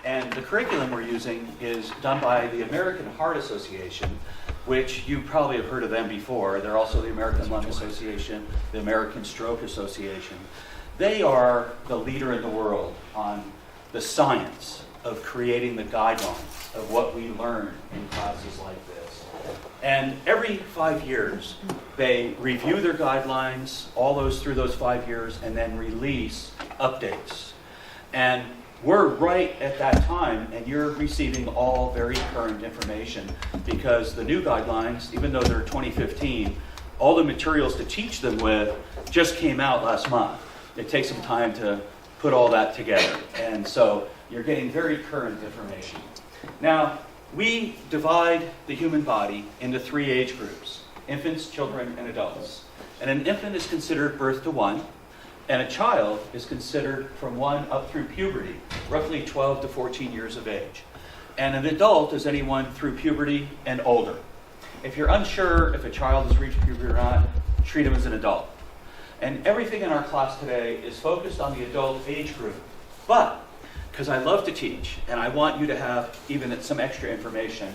And the curriculum we're using is done by the American Heart Association, which you probably have heard of them before. They're also the American Lung Association, the American Stroke Association. They are the leader in the world on the science of creating the guidelines of what we learn in classes like this. And every 5 years, they review their guidelines, all those through those 5 years, and then release updates. And we're right at that time, and you're receiving all very current information because the new guidelines, even though they're 2015, all the materials to teach them with just came out last month. It takes some time to put all that together. And so you're getting very current information. Now, we divide the human body into 3 age groups: infants, children, and adults. And an infant is considered birth to 1, and a child is considered from 1 up through puberty, roughly 12 to 14 years of age. And an adult is anyone through puberty and older. If you're unsure if a child has reached puberty or not, treat them as an adult. And everything in our class today is focused on the adult age group. But, because I love to teach, and I want you to have even some extra information,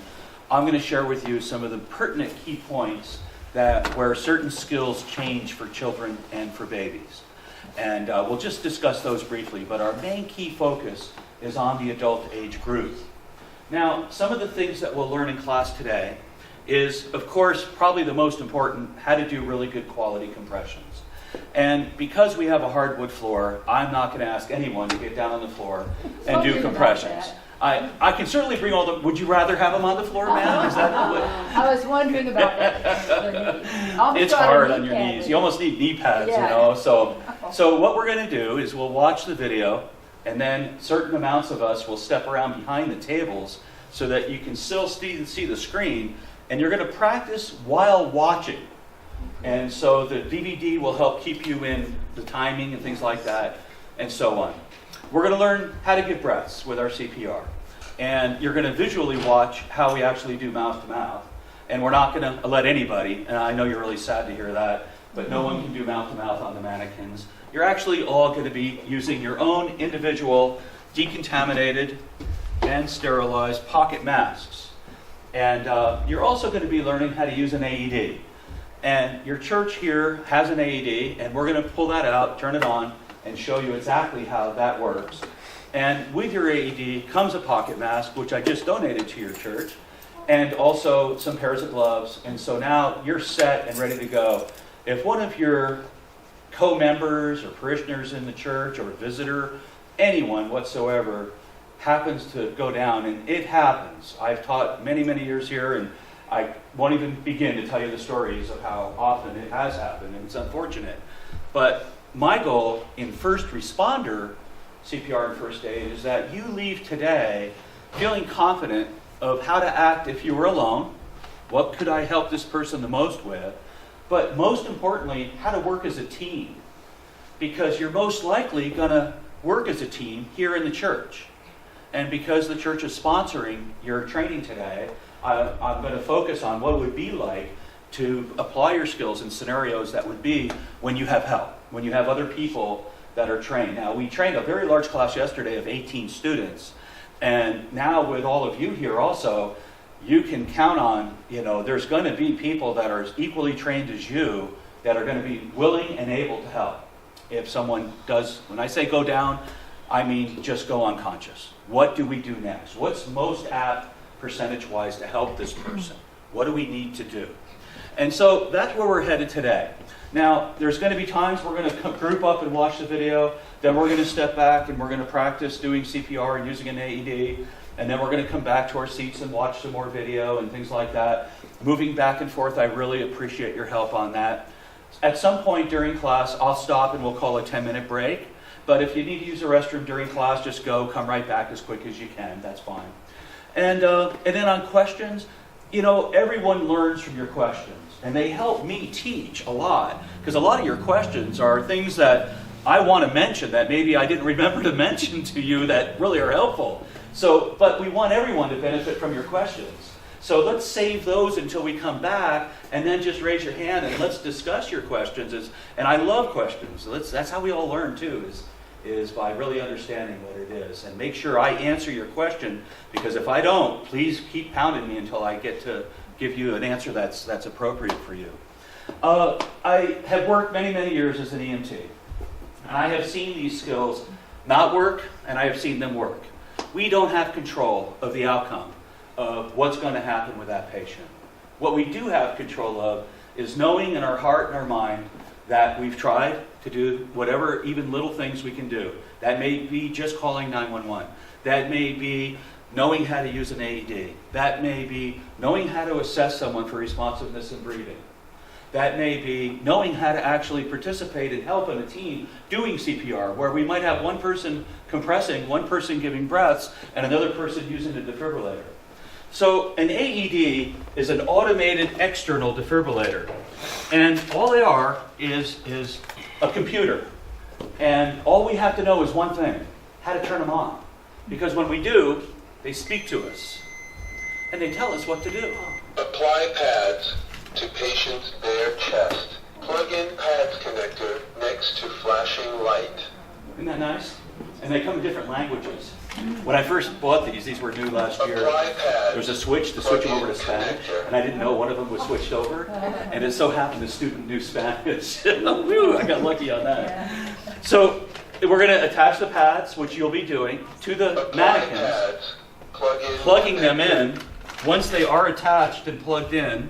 I'm going to share with you some of the pertinent key points where certain skills change for children and for babies. And we'll just discuss those briefly, but our main key focus is on the adult age group. Now, some of the things that we'll learn in class today is, of course, probably the most important, how to do really good quality compressions. And because we have a hardwood floor, I'm not going to ask anyone to get down on the floor and do compressions. I can certainly bring all the... Would you rather have them on the floor, ma'am? Is that what... I was wondering about that. It's hard on your knees. You almost need knee pads, you know. So what we're going to do is we'll watch the video, and then certain amounts of us will step around behind the tables so that you can still see the screen, and you're going to practice while watching. And so the DVD will help keep you in the timing and things like that, and so on. We're going to learn how to give breaths with our CPR. And you're going to visually watch how we actually do mouth-to-mouth. And we're not going to let anybody, and I know you're really sad to hear that, but no one can do mouth-to-mouth on the mannequins. You're actually all going to be using your own individual decontaminated and sterilized pocket masks. And you're also going to be learning how to use an AED. And your church here has an AED, and we're going to pull that out, turn it on, and show you exactly how that works. And with your AED comes a pocket mask, which I just donated to your church, and also some pairs of gloves. And so now you're set and ready to go. If one of your co-members or parishioners in the church or a visitor, anyone whatsoever, happens to go down, and it happens. I've taught many, many years here, and I won't even begin to tell you the stories of how often it has happened, and it's unfortunate. But my goal in first responder CPR and first aid is that you leave today feeling confident of how to act if you were alone, what could I help this person the most with, but most importantly, how to work as a team. Because you're most likely going to work as a team here in the church. And because the church is sponsoring your training today, I'm going to focus on what it would be like to apply your skills in scenarios that would be when you have help, when you have other people that are trained. Now, we trained a very large class yesterday of 18 students, and now with all of you here also, you can count on, there's going to be people that are as equally trained as you that are going to be willing and able to help. If someone does, when I say go down, I mean just go unconscious. What do we do next? What's most apt percentage-wise to help this person? What do we need to do? And so that's where we're headed today. Now, there's going to be times we're going to group up and watch the video, then we're going to step back and we're going to practice doing CPR and using an AED, and then we're going to come back to our seats and watch some more video and things like that. Moving back and forth, I really appreciate your help on that. At some point during class, I'll stop and we'll call a 10-minute break. But if you need to use the restroom during class, just come right back as quick as you can. That's fine. And then on questions, everyone learns from your questions. And they help me teach a lot. Because a lot of your questions are things that I want to mention that maybe I didn't remember to mention to you that really are helpful. But we want everyone to benefit from your questions. So let's save those until we come back, and then just raise your hand and let's discuss your questions. And I love questions. That's how we all learn too, is is by really understanding what it is. And make sure I answer your question, because if I don't, please keep pounding me until I get to give you an answer that's appropriate for you. I have worked many, many years as an EMT. And I have seen these skills not work, and I have seen them work. We don't have control of the outcome of what's going to happen with that patient. What we do have control of is knowing in our heart and our mind that we've tried to do whatever, even little things we can do. That may be just calling 911. That may be knowing how to use an AED. That may be knowing how to assess someone for responsiveness and breathing. That may be knowing how to actually participate and help in a team doing CPR, where we might have one person compressing, one person giving breaths, and another person using a defibrillator. So an AED is an automated external defibrillator. And all they are is a computer. And all we have to know is one thing, how to turn them on. Because when we do, they speak to us. And they tell us what to do. Apply pads to patient's bare chest. Plug in pads connector next to flashing light. Isn't that nice? And they come in different languages. When I first bought these were new last year. There was a switch to switch them over to Spanish, and I didn't know one of them was switched over. And it so happened the student knew Spanish. Woo, I got lucky on that. So we're going to attach the pads, which you'll be doing, to the mannequins, plugging them in. Once they are attached and plugged in,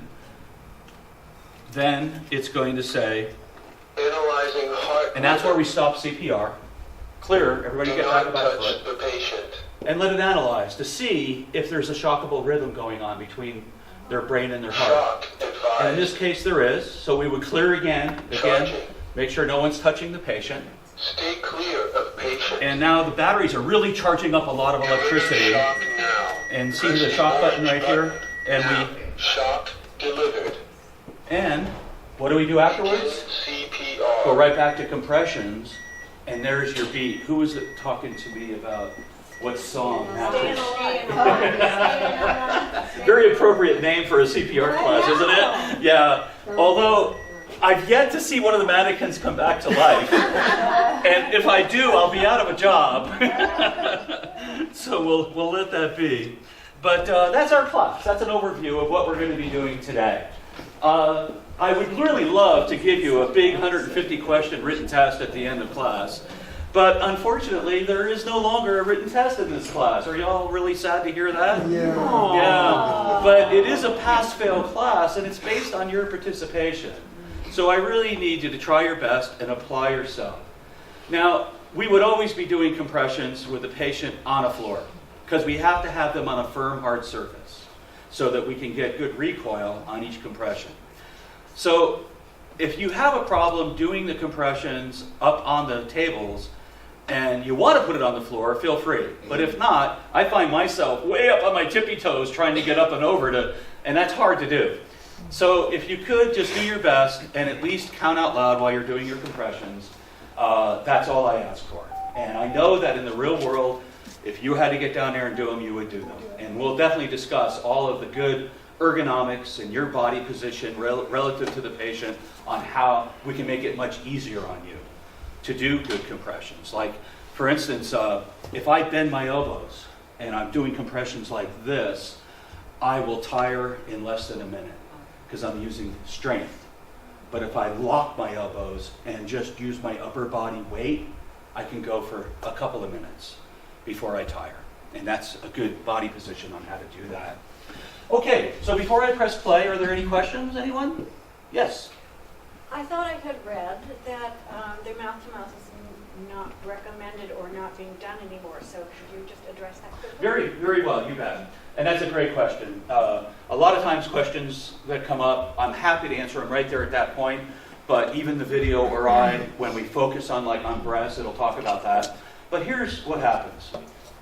then it's going to say, analyzing heart, and that's where we stop CPR. Clear, everybody get back about a foot. the patient. And let it analyze to see if there's a shockable rhythm going on between their brain and their heart. Shock advised. And in this case there is, so we would clear again, Charging. make sure no one's touching the patient. Stay clear of patient. And now the batteries are really charging up a lot of electricity. Shock now. And see the shock button right here? And now. Shock delivered. and what do we do afterwards? CPR. Go right back to compressions, and there's your beat. Who was it talking to me about what song? Very appropriate name for a CPR class, isn't it? Yeah. Although I've yet to see one of the mannequins come back to life, and if I do, I'll be out of a job. So we'll let that be. But that's our class. That's an overview of what we're going to be doing today. I would really love to give you a big 150-question written test at the end of class, but unfortunately, there is no longer a written test in this class. Are y'all really sad to hear that? Yeah. Yeah. But it is a pass-fail class, and it's based on your participation. So I really need you to try your best and apply yourself. Now, we would always be doing compressions with the patient on a floor, because we have to have them on a firm, hard surface so that we can get good recoil on each compression. So if you have a problem doing the compressions up on the tables and you want to put it on the floor, feel free. But if not, I find myself way up on my tippy toes trying to get up and over to, and that's hard to do. So if you could just do your best and at least count out loud while you're doing your compressions, that's all I ask for. And I know that in the real world, if you had to get down there and do them, you would do them. And we'll definitely discuss all of the good ergonomics and your body position relative to the patient on how we can make it much easier on you to do good compressions. Like, for instance, if I bend my elbows and I'm doing compressions like this, I will tire in less than a minute because I'm using strength. But if I lock my elbows and just use my upper body weight, I can go for a couple of minutes before I tire. And that's a good body position on how to do that. Okay, so before I press play, are there any questions, anyone? Yes? I thought I had read that the mouth-to-mouth is not recommended or not being done anymore, so could you just address that quickly? Very, very well, you bet. And that's a great question. A lot of times questions that come up, I'm happy to answer them right there at that point, but even the video or when we focus on on breaths, it'll talk about that. But here's what happens.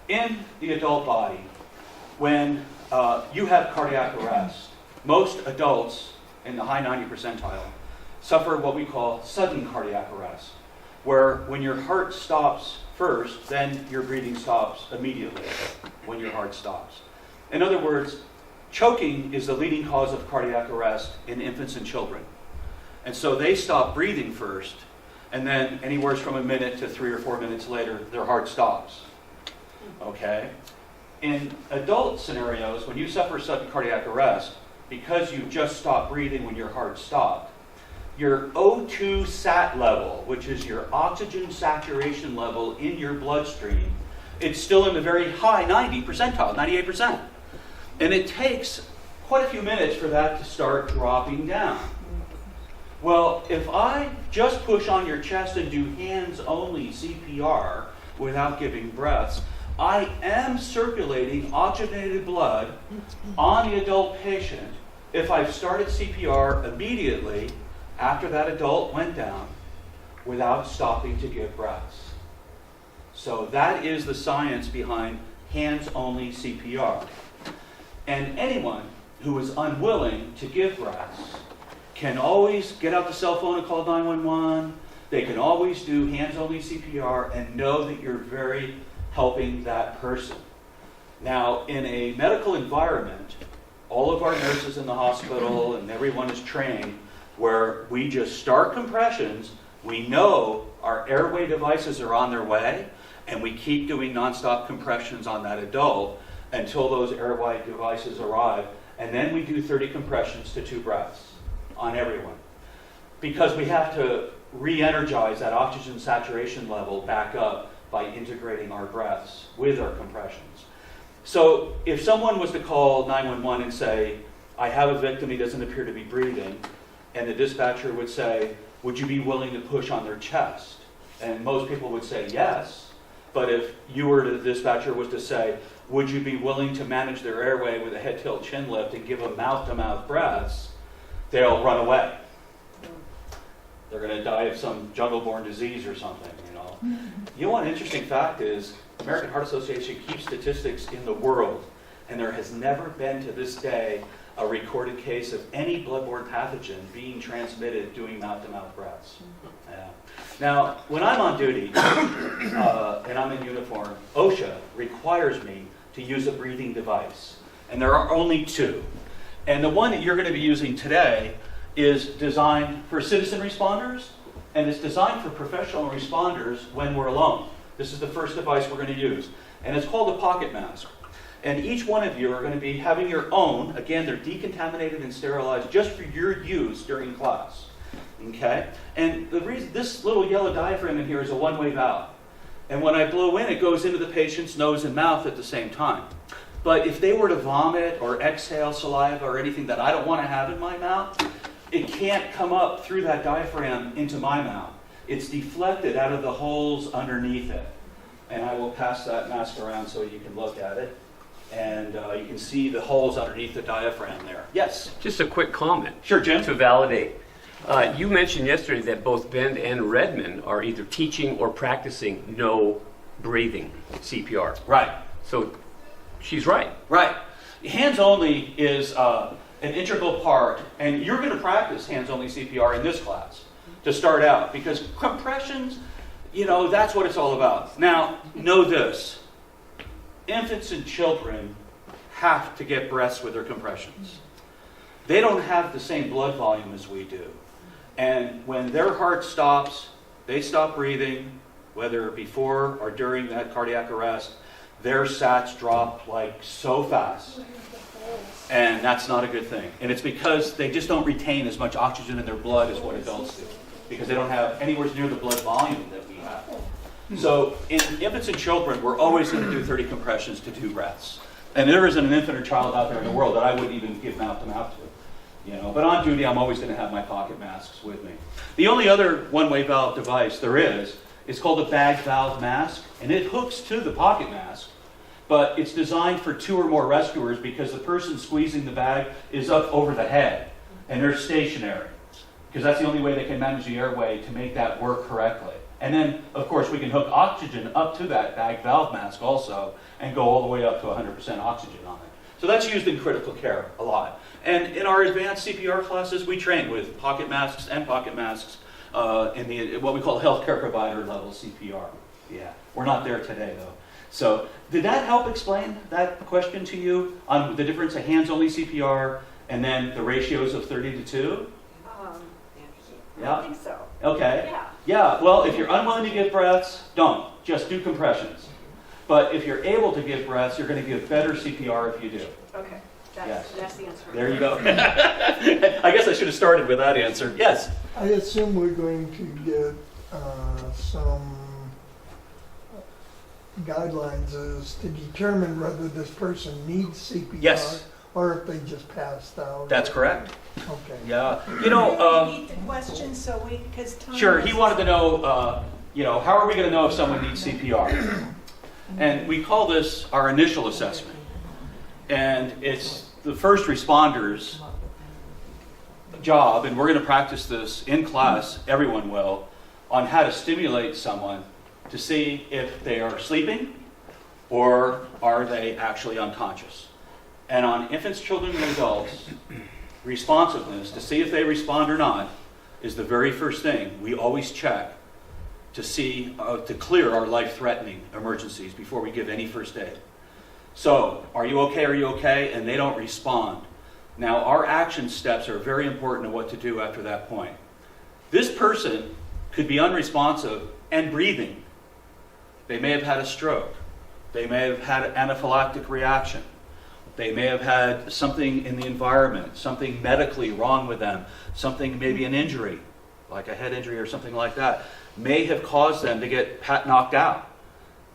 In the adult body, when you have cardiac arrest, most adults in the high 90 percentile suffer what we call sudden cardiac arrest, where when your heart stops first, then your breathing stops immediately when your heart stops. In other words, choking is the leading cause of cardiac arrest in infants and children. And so they stop breathing first, and then anywhere from a minute to 3 or 4 minutes later, their heart stops. Okay? In adult scenarios, when you suffer sudden cardiac arrest, because you just stopped breathing when your heart stopped, your O2 sat level, which is your oxygen saturation level in your bloodstream, it's still in the very high 90 percentile, 98%. And it takes quite a few minutes for that to start dropping down. Well, if I just push on your chest and do hands-only CPR without giving breaths, I am circulating oxygenated blood on the adult patient if I've started CPR immediately after that adult went down without stopping to give breaths. So that is the science behind hands-only CPR. And anyone who is unwilling to give breaths can always get out the cell phone and call 911. They can always do hands-only CPR and know that you're very helping that person. Now, in a medical environment, all of our nurses in the hospital and everyone is trained where we just start compressions, we know our airway devices are on their way, and we keep doing nonstop compressions on that adult until those airway devices arrive, and then we do 30 compressions to 2 breaths on everyone. Because we have to re-energize that oxygen saturation level back up by integrating our breaths with our compressions. So if someone was to call 911 and say, I have a victim, he doesn't appear to be breathing, and the dispatcher would say, would you be willing to push on their chest? And most people would say yes, but if you were the dispatcher was to say, would you be willing to manage their airway with a head tilt chin lift and give them mouth-to-mouth breaths, they'll run away. They're going to die of some jungle-borne disease or something, you know. You know what an interesting fact is, American Heart Association keeps statistics in the world, and there has never been to this day a recorded case of any bloodborne pathogen being transmitted doing mouth-to-mouth breaths. Yeah. Now, when I'm on duty and I'm in uniform, OSHA requires me to use a breathing device, and there are only 2. And the one that you're going to be using today is designed for citizen responders, and it's designed for professional responders when we're alone. This is the first device we're going to use, and it's called a pocket mask. And each one of you are going to be having your own. Again, they're decontaminated and sterilized just for your use during class. Okay? And the reason this little yellow diaphragm in here is a one-way valve. And when I blow in, it goes into the patient's nose and mouth at the same time. But if they were to vomit or exhale saliva or anything that I don't want to have in my mouth, it can't come up through that diaphragm into my mouth. It's deflected out of the holes underneath it. And I will pass that mask around so you can look at it. And you can see the holes underneath the diaphragm there. Yes? Just a quick comment. Sure, Jim. To validate. You mentioned yesterday that both Bend and Redmond are either teaching or practicing no breathing CPR. Right. So she's right. Right. Hands-only is an integral part, and you're going to practice hands-only CPR in this class to start out, because compressions, you know, that's what it's all about. Now, know this. Infants and children have to get breaths with their compressions. They don't have the same blood volume as we do. And when their heart stops, they stop breathing, whether before or during that cardiac arrest, their sats drop like so fast. And that's not a good thing. And it's because they just don't retain as much oxygen in their blood as what adults do, because they don't have anywhere near the blood volume that we have. So in infants and children, we're always going to do 30 compressions to 2 breaths. And there isn't an infant or child out there in the world that I wouldn't even give mouth-to-mouth to. You know, but on duty, I'm always going to have my pocket masks with me. The only other one-way valve device there is called a bag valve mask, and it hooks to the pocket mask, but it's designed for 2 or more rescuers because the person squeezing the bag is up over the head, and they're stationary, because that's the only way they can manage the airway to make that work correctly. And then, of course, we can hook oxygen up to that bag valve mask also and go all the way up to 100% oxygen on it. So that's used in critical care a lot. And in our advanced CPR classes, we train with pocket masks and pocket masks in the what we call healthcare provider level CPR. Yeah, we're not there today, though. So did that help explain that question to you on the difference of hands-only CPR and then the ratios of 30 to 2? I Yeah. think so. Okay. Yeah. Yeah, well, if you're unwilling to give breaths, don't. Just do compressions. But if you're able to give breaths, you're going to give better CPR if you do. Okay, Yes. that's the answer. There you go. I guess I should have started with that answer. Yes. I assume we're going to get some guidelines as to determine whether this person needs CPR Yes. or if they just passed out. That's correct. Okay. Yeah. Can you repeat the question so we, because time. Sure, he wanted to know, how are we going to know if someone needs CPR? And we call this our initial assessment. And it's the first responders' job, and we're going to practice this in class, everyone will, on how to stimulate someone to see if they are sleeping or are they actually unconscious. And on infants, children, and adults, responsiveness, to see if they respond or not, is the very first thing we always check to see, to clear our life-threatening emergencies before we give any first aid. So, are you okay? And they don't respond. Now, our action steps are very important to what to do after that point. This person could be unresponsive and breathing. They may have had a stroke. They may have had an anaphylactic reaction. They may have had something in the environment, something medically wrong with them, something, maybe an injury, like a head injury or something like that, may have caused them to get knocked out.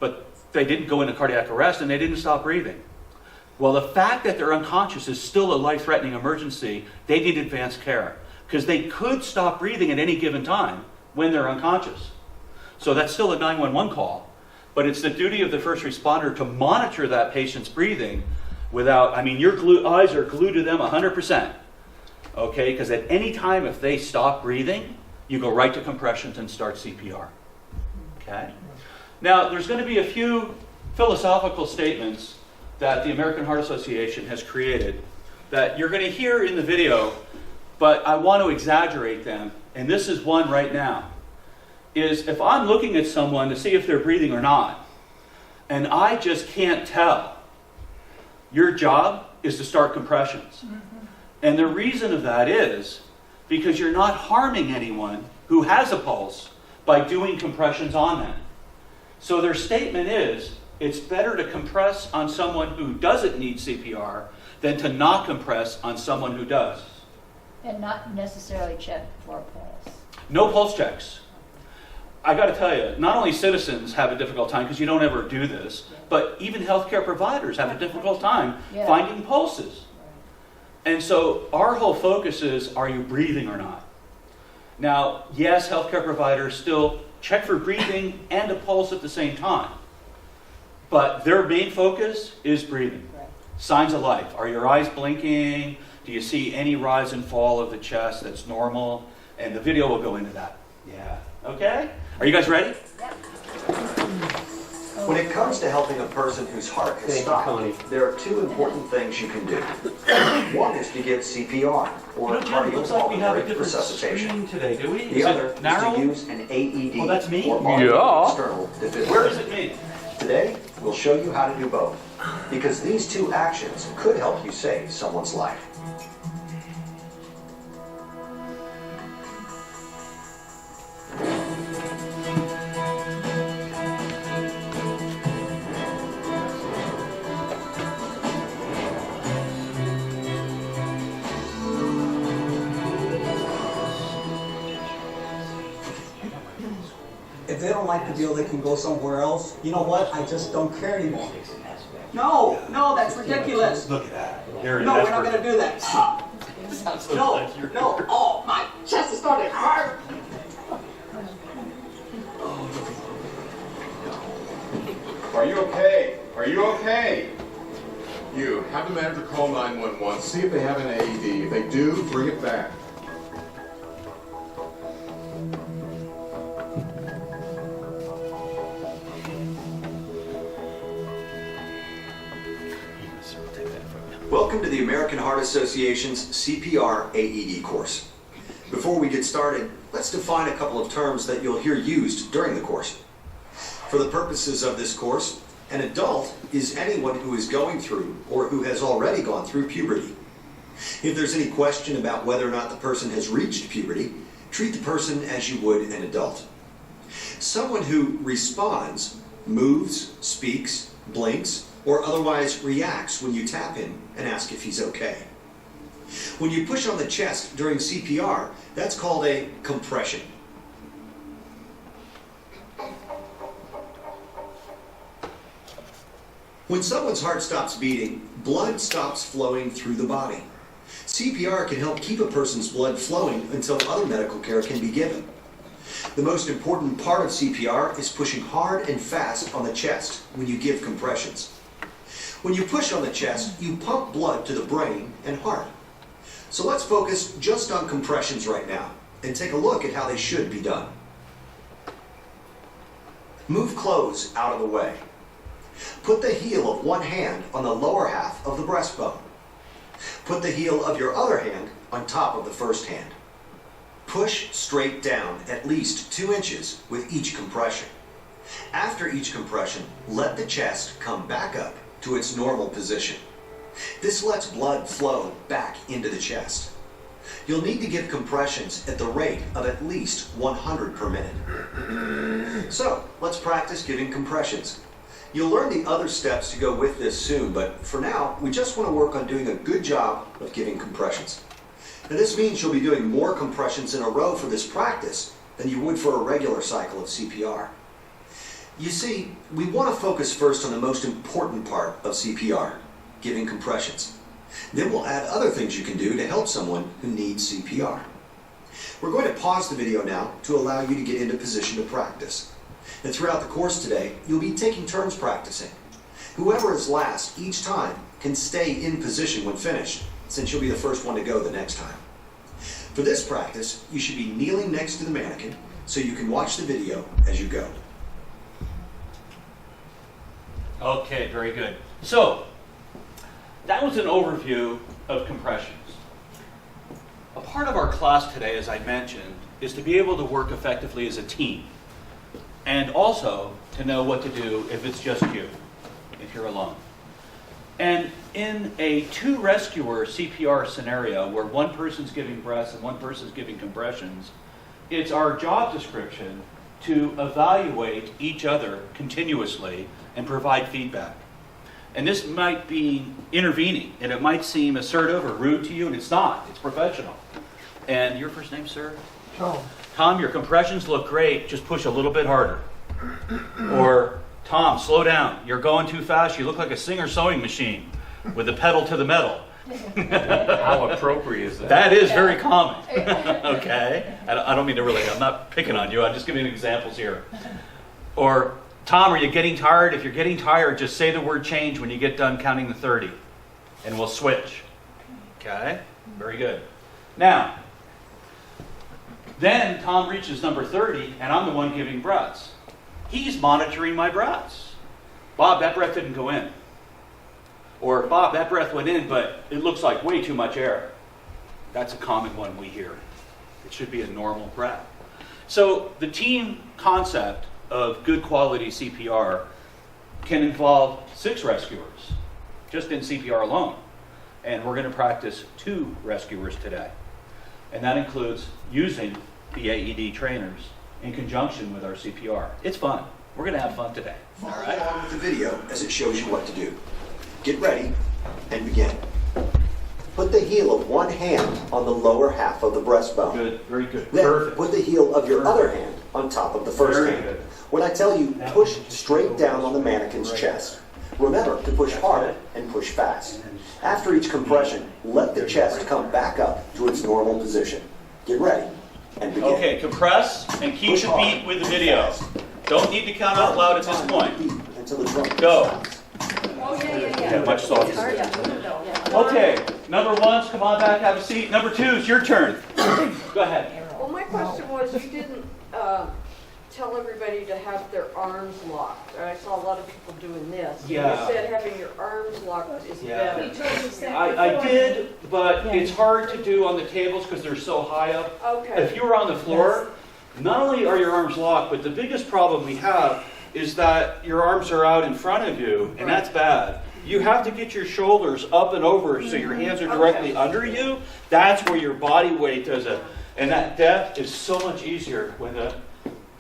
But they didn't go into cardiac arrest and they didn't stop breathing. Well, the fact that they're unconscious is still a life-threatening emergency. They need advanced care because they could stop breathing at any given time when they're unconscious. So that's still a 911 call. But it's the duty of the first responder to monitor that patient's breathing without, your eyes are glued to them 100%. Okay, because at any time if they stop breathing, you go right to compressions and start CPR. Okay? Now, there's going to be a few philosophical statements that the American Heart Association has created that you're going to hear in the video, but I want to exaggerate them, and this is one right now. Is if I'm looking at someone to see if they're breathing or not, and I just can't tell, your job is to start compressions. And the reason of that is because you're not harming anyone who has a pulse by doing compressions on them. So their statement is, it's better to compress on someone who doesn't need CPR than to not compress on someone who does. And not necessarily check for a pulse. No pulse checks. I got to tell you, not only citizens have a difficult time because you don't ever do this, but even healthcare providers have a difficult time finding pulses. And so our whole focus is, are you breathing or not? Now, yes, healthcare providers still check for breathing and a pulse at the same time. But their main focus is breathing. Signs of life. Are your eyes blinking? Do you see any rise and fall of the chest that's normal? And the video will go into that. Yeah. Okay? Are you guys ready? When it comes to helping a person whose heart has stopped, there are two important things you can do. One is to give CPR, or Jim, it looks like we have a cardiopulmonary different resuscitation. screen today, do we? The other is narrow? to use an AED, Oh, that's me? or Yeah. external defibrillator. Where is it me? Today, we'll show you how to do both, because these two actions could help you save someone's life. If they don't like the deal, they can go somewhere else. You know what? I just don't care anymore. No, that's ridiculous. Look at that. There it No, is. we're not gonna do that. No. Oh, my chest is starting to hurt. Are you okay? Are you okay? You have the manager call 911, see if they have an AED. If they do, bring it back. Welcome to the American Heart Association's CPR AED course. Before we get started, let's define a couple of terms that you'll hear used during the course. For the purposes of this course, an adult is anyone who is going through or who has already gone through puberty. If there's any question about whether or not the person has reached puberty, treat the person as you would an adult. Someone who responds, moves, speaks, blinks, or otherwise reacts when you tap him and ask if he's okay. When you push on the chest during CPR, that's called a compression. When someone's heart stops beating, blood stops flowing through the body. CPR can help keep a person's blood flowing until other medical care can be given. The most important part of CPR is pushing hard and fast on the chest when you give compressions. When you push on the chest, you pump blood to the brain and heart. So let's focus just on compressions right now and take a look at how they should be done. Move clothes out of the way. Put the heel of one hand on the lower half of the breastbone. Put the heel of your other hand on top of the first hand. Push straight down at least 2 inches with each compression. After each compression, let the chest come back up to its normal position. This lets blood flow back into the chest. You'll need to give compressions at the rate of at least 100 per minute. So, let's practice giving compressions. You'll learn the other steps to go with this soon, but for now, we just want to work on doing a good job of giving compressions. Now this means you'll be doing more compressions in a row for this practice than you would for a regular cycle of CPR. You see, we want to focus first on the most important part of CPR, giving compressions. Then we'll add other things you can do to help someone who needs CPR. We're going to pause the video now to allow you to get into position to practice. And throughout the course today, you'll be taking turns practicing. Whoever is last each time can stay in position when finished, since you'll be the first one to go the next time. For this practice, you should be kneeling next to the mannequin so you can watch the video as you go. Okay, very good. So, that was an overview of compressions. A part of our class today, as I mentioned, is to be able to work effectively as a team. And also to know what to do if it's just you, if you're alone. And in a 2 rescuer CPR scenario where one person's giving breaths and one person's giving compressions, it's our job description to evaluate each other continuously and provide feedback. And this might be intervening, and it might seem assertive or rude to you, and it's not. It's professional. And your first name, sir? Tom. Tom, your compressions look great, just push a little bit harder. Or, Tom, slow down. You're going too fast. You look like a Singer sewing machine with the pedal to the metal. How appropriate is that? That is very common. Okay? I don't mean to really, I'm not picking on you. I'm just giving examples here. Or, Tom, are you getting tired? If you're getting tired, just say the word change when you get done counting to 30. And we'll switch. Okay? Very good. Now, then Tom reaches number 30, and I'm the one giving breaths. He's monitoring my breaths. Bob, that breath didn't go in. Or, Bob, that breath went in, but it looks like way too much air. That's a common one we hear. It should be a normal breath. So the team concept of good quality CPR can involve 6 rescuers, just in CPR alone. And we're going to practice 2 rescuers today. And that includes using the AED trainers in conjunction with our CPR. It's fun. We're going to have fun today. All Follow right? along with the video as it shows you what to do. Get ready and begin. Put the heel of one hand on the lower half of the breastbone. Good. Very good. Then Perfect. put the heel of your other hand on top of the first Very hand. good. When I tell you, push straight down on the mannequin's chest. Remember to push hard and push fast. After each compression, let the chest come back up to its normal position. Get ready and begin. Okay, compress and keep the beat with the video. Don't need to count out loud at this point. Until the drum Go. Oh, yeah. Yeah, much softer. Okay, number 1s, come on back, have a seat. Number 2s, your turn. Go ahead. Well, my question was, you didn't tell everybody to have their arms locked. I saw a lot of people doing this. Yeah. You said having your arms locked is better. I did, but it's hard to do on the tables because they're so high up. Okay. If you were on the floor, not only are your arms locked, but the biggest problem we have is that your arms are out in front of you, and that's bad. You have to get your shoulders up and over so your hands are directly under you. That's where your body weight does it. And that depth is so much easier when the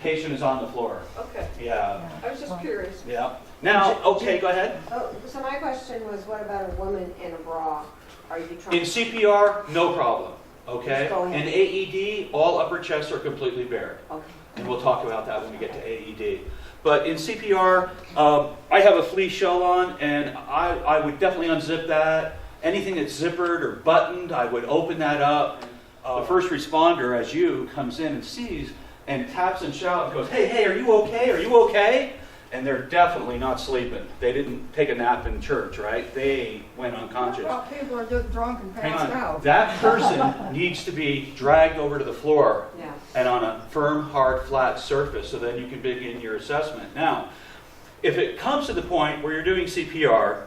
Patient is on the floor. Okay, Yeah, I was just curious. yeah. Now, okay, go ahead. Oh, so my question was, what about a woman in a bra? Are you trying? In CPR, no problem, okay? Just go ahead. In AED, all upper chests are completely bared. Okay. And we'll talk about that when we get to AED. But in CPR, I have a fleece shell on, and I would definitely unzip that. Anything that's zippered or buttoned, I would open that up. The first responder, as you, comes in and sees and taps and shouts and goes, hey, hey, are you okay? Are you okay? And they're definitely not sleeping. They didn't take a nap in church, right? They went unconscious. Well, people are just drunk and Hang passed on. out. That person needs to be dragged over to the floor Yeah. and on a firm, hard, flat surface so then you can begin your assessment. Now, if it comes to the point where you're doing CPR,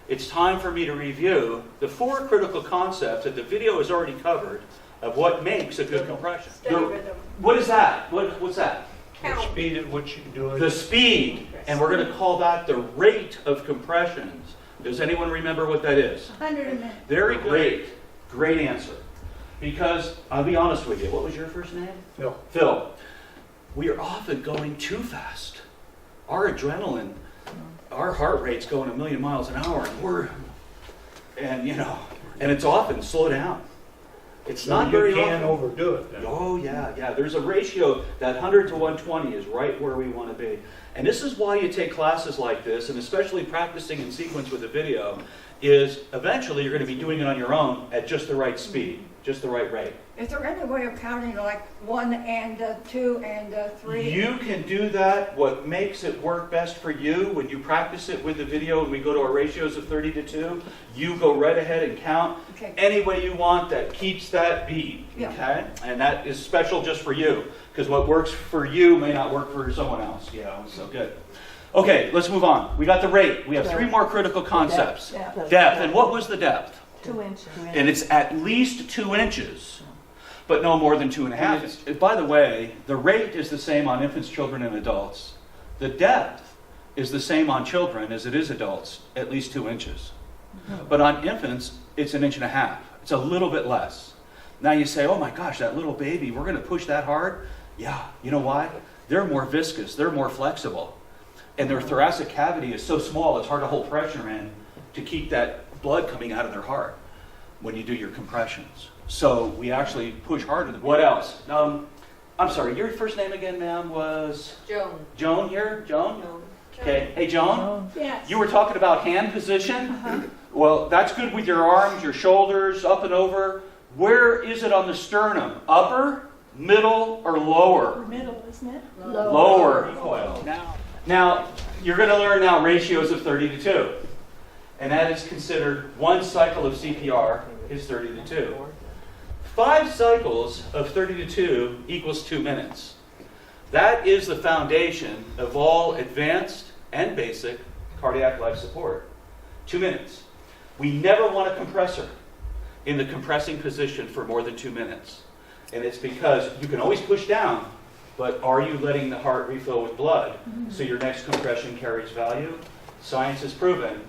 it's time for me to review the 4 critical concepts that the video has already covered of what makes a good compression. Steady rhythm. What is that? What's that? The speed at which you do it. The speed. And we're going to call that the rate of compressions. Does anyone remember what that is? 100 a minute. Very great. Great answer. Because, I'll be honest with you, what was your first name? Phil. Phil. We are often going too fast. Our adrenaline, our heart rate's going 1,000,000 miles an hour, and it's often slow down. It's not very You can't often. overdo it then. Oh, yeah. There's a ratio, that 100 to 120 is right where we want to be. And this is why you take classes like this, and especially practicing in sequence with a video, is eventually you're going to be doing it on your own at just the right speed, just the right rate. Is there any way of counting like 1 and 2 and 3? You can do that. What makes it work best for you, when you practice it with the video and we go to our ratios of 30 to 2, you go right ahead and count Okay. any way you want that keeps that beat. Yeah. Okay? And that is special just for you, because what works for you may not work for someone else. So good. Okay, let's move on. We got the rate. We have 3 more critical concepts. Depth. Depth. And what was the depth? 2 inches. And it's at least 2 inches, but no more than 2.5 inches. By the way, the rate is the same on infants, children, and adults. The depth is the same on children as it is adults, at least 2 inches. But on infants, it's 1.5 inches. It's a little bit less. Now you say, oh my gosh, that little baby, we're going to push that hard? Yeah, you know why? They're more viscous, they're more flexible. And their thoracic cavity is so small, it's hard to hold pressure in to keep that blood coming out of their heart when you do your compressions. So we actually push harder. What else? I'm sorry, your first name again, ma'am, was? Joan. Joan here? Joan? Joan. Okay. Hey, Joan? Yes. You were talking about hand position? Well, that's good with your arms, your shoulders, up and over. Where is it on the sternum? Upper, middle, or lower? Middle, isn't it? Lower. Now, you're going to learn now ratios of 30 to 2. And that is considered 1 cycle of CPR is 30 to 2. 5 cycles of 30 to 2 equals 2 minutes. That is the foundation of all advanced and basic cardiac life support. 2 minutes. We never want a compressor in the compressing position for more than 2 minutes. And it's because you can always push down, but are you letting the heart refill with blood so your next compression carries value? Science has proven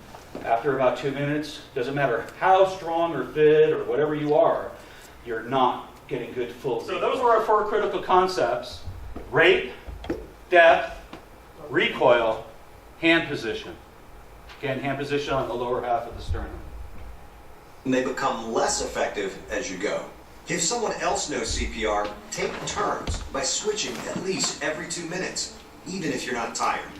after about 2 minutes, doesn't matter how strong or fit or whatever you are, you're not getting good full. So those were our 4 critical concepts: rate, depth, recoil, hand position. Again, hand position on the lower half of the sternum. And they become less effective as you go. If someone else knows CPR, take turns by switching at least every 2 minutes, even if you're not tired.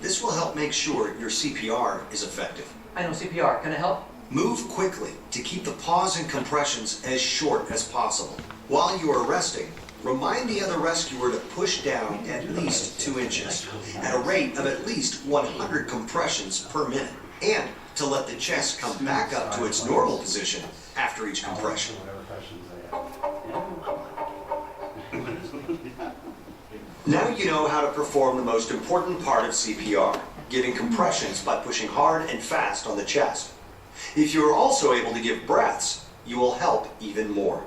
This will help make sure your CPR is effective. I know CPR. Can I help? Move quickly to keep the pause and compressions as short as possible. While you are resting, remind the other rescuer to push down at least 2 inches at a rate of at least 100 compressions per minute, and to let the chest come back up to its normal position after each compression. Now you know how to perform the most important part of CPR, giving compressions by pushing hard and fast on the chest. If you are also able to give breaths, you will help even more.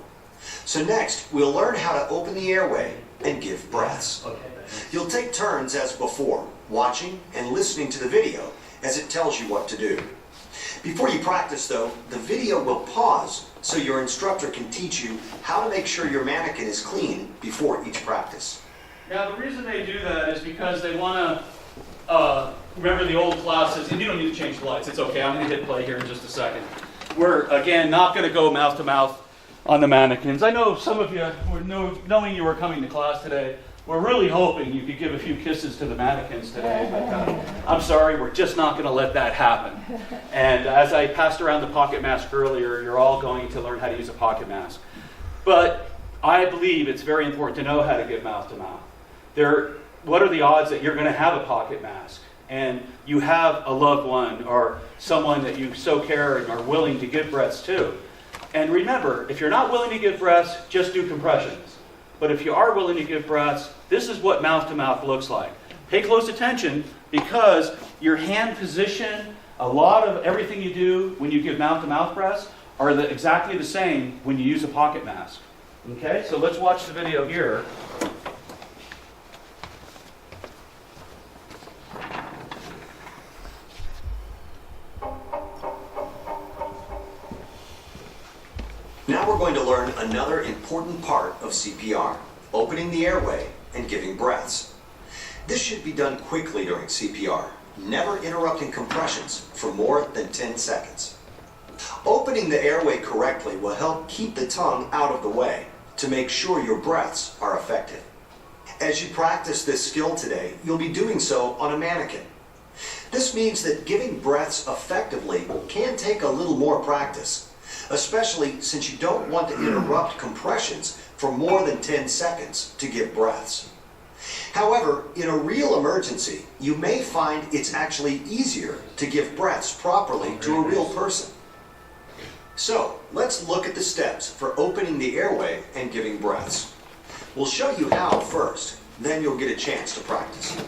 So next, we'll learn how to open the airway and give breaths. You'll take turns as before, watching and listening to the video as it tells you what to do. Before you practice though, the video will pause so your instructor can teach you how to make sure your mannequin is clean before each practice. Now, the reason they do that is because they want to remember the old classes, and you don't need to change the lights. It's okay. I'm going to hit play here in just a second. We're, again, not going to go mouth to mouth on the mannequins. I know some of you, knowing you were coming to class today, we're really hoping you could give a few kisses to the mannequins today, but I'm sorry, we're just not going to let that happen. And as I passed around the pocket mask earlier, you're all going to learn how to use a pocket mask. But I believe it's very important to know how to give mouth to mouth. What are the odds that you're going to have a pocket mask and you have a loved one or someone that you so care and are willing to give breaths to? And remember, if you're not willing to give breaths, just do compressions. But if you are willing to give breaths, this is what mouth-to-mouth looks like. Pay close attention because your hand position, a lot of everything you do when you give mouth-to-mouth breaths are exactly the same when you use a pocket mask. Okay, so let's watch the video here. Now we're going to learn another important part of CPR, opening the airway and giving breaths. This should be done quickly during CPR, never interrupting compressions for more than 10 seconds. Opening the airway correctly will help keep the tongue out of the way to make sure your breaths are effective. As you practice this skill today, you'll be doing so on a mannequin. This means that giving breaths effectively can take a little more practice, especially since you don't want to interrupt compressions for more than 10 seconds to give breaths. However, in a real emergency, you may find it's actually easier to give breaths properly to a real person. So, let's look at the steps for opening the airway and giving breaths. We'll show you how first, then you'll get a chance to practice.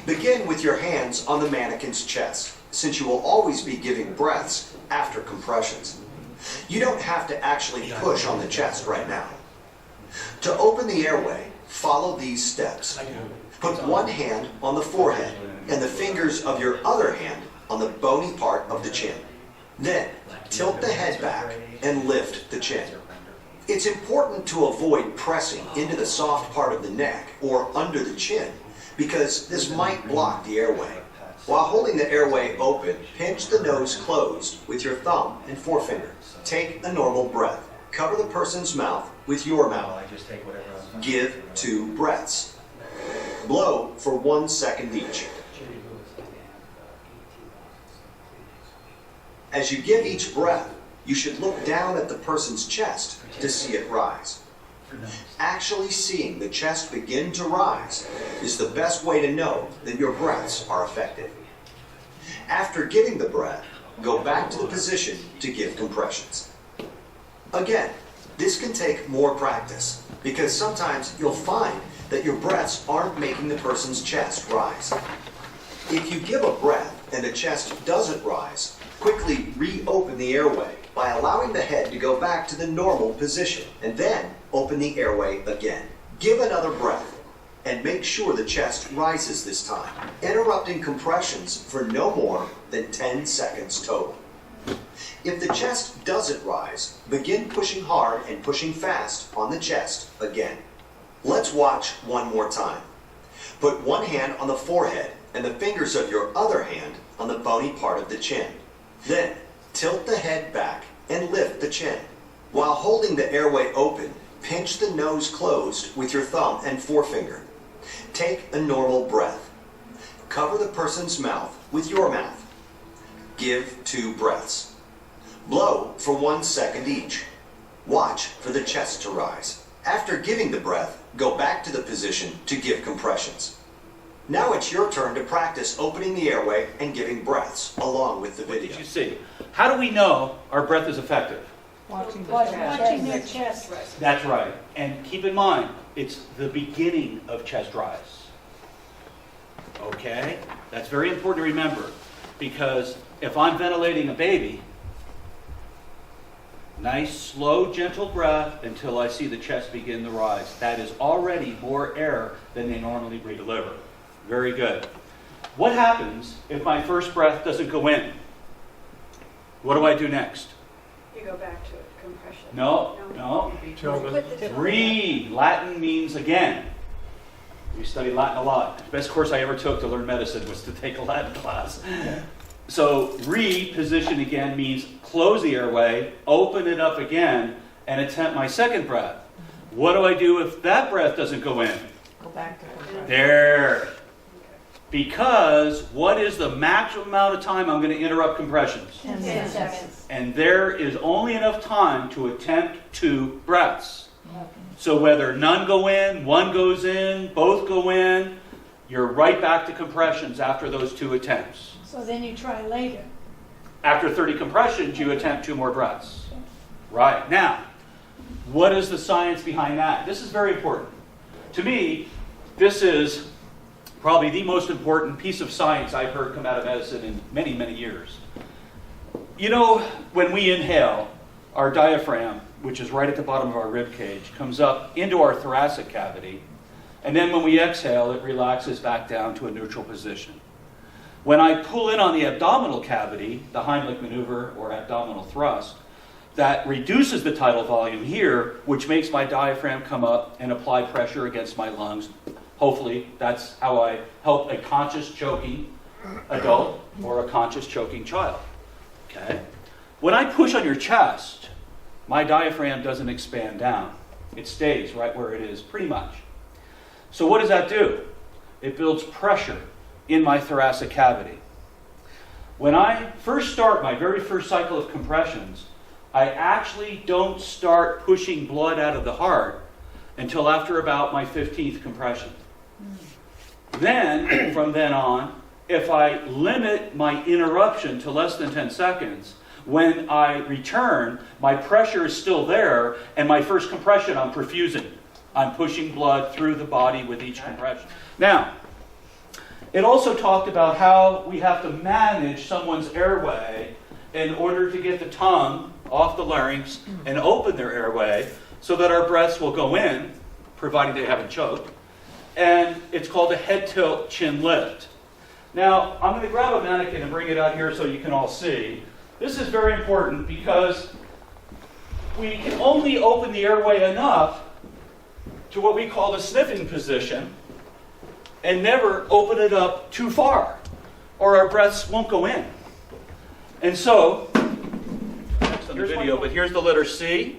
Begin with your hands on the mannequin's chest, since you will always be giving breaths after compressions. You don't have to actually push on the chest right now. To open the airway, follow these steps. Put one hand on the forehead and the fingers of your other hand on the bony part of the chin. Then, tilt the head back and lift the chin. It's important to avoid pressing into the soft part of the neck or under the chin because this might block the airway. While holding the airway open, pinch the nose closed with your thumb and forefinger. Take a normal breath. Cover the person's mouth with your mouth. Give 2 breaths. Blow for 1 second each. As you give each breath, you should look down at the person's chest to see it rise. Actually seeing the chest begin to rise is the best way to know that your breaths are effective. After giving the breath, go back to the position to give compressions. Again, this can take more practice because sometimes you'll find that your breaths aren't making the person's chest rise. If you give a breath and the chest doesn't rise, quickly reopen the airway by allowing the head to go back to the normal position and then open the airway again. Give another breath and make sure the chest rises this time, interrupting compressions for no more than 10 seconds total. If the chest doesn't rise, begin pushing hard and pushing fast on the chest again. Let's watch one more time. Put one hand on the forehead and the fingers of your other hand on the bony part of the chin. Then, tilt the head back and lift the chin. While holding the airway open, pinch the nose closed with your thumb and forefinger. Take a normal breath. Cover the person's mouth with your mouth. Give 2 breaths. Blow for 1 second each. Watch for the chest to rise. After giving the breath, go back to the position to give compressions. Now it's your turn to practice opening the airway and giving breaths along with the video. What did you see? How do we know our breath is effective? Watching their chest rise. That's right. And keep in mind, it's the beginning of chest rise. Okay? That's very important to remember because if I'm ventilating a baby, nice, slow, gentle breath until I see the chest begin to rise. That is already more air than they normally deliver. Very good. What happens if my first breath doesn't go in? What do I do next? You go back to compression. No. Breathe. Latin means again. We studied Latin a lot. The best course I ever took to learn medicine was to take a Latin class. So reposition again means close the airway, open it up again, and attempt my second breath. What do I do if that breath doesn't go in? Go back to compression. There. Because what is the maximum amount of time I'm going to interrupt compressions? 10 seconds. And there is only enough time to attempt 2 breaths. So whether none go in, one goes in, both go in, you're right back to compressions after those 2 attempts. So then you try later. After 30 compressions, you attempt 2 more breaths. Right. Now, what is the science behind that? This is very important. To me, this is probably the most important piece of science I've heard come out of medicine in many, many years. You know, when we inhale, our diaphragm, which is right at the bottom of our rib cage, comes up into our thoracic cavity, and then when we exhale, it relaxes back down to a neutral position. When I pull in on the abdominal cavity, the Heimlich maneuver or abdominal thrust, that reduces the tidal volume here, which makes my diaphragm come up and apply pressure against my lungs. Hopefully, that's how I help a conscious choking adult or a conscious choking child. Okay? When I push on your chest, my diaphragm doesn't expand down. It stays right where it is, pretty much. So what does that do? It builds pressure in my thoracic cavity. When I first start my very first cycle of compressions, I actually don't start pushing blood out of the heart until after about my 15th compression. Then, from then on, if I limit my interruption to less than 10 seconds, when I return, my pressure is still there, and my first compression, I'm perfusing. I'm pushing blood through the body with each compression. Now, it also talked about how we have to manage someone's airway in order to get the tongue off the larynx and open their airway so that our breaths will go in, providing they haven't choked. And it's called a head tilt chin lift. Now, I'm going to grab a mannequin and bring it out here so you can all see. This is very important because we can only open the airway enough to what we call the sniffing position and never open it up too far, or our breaths won't go in. And so, next on the video, but here's the letter C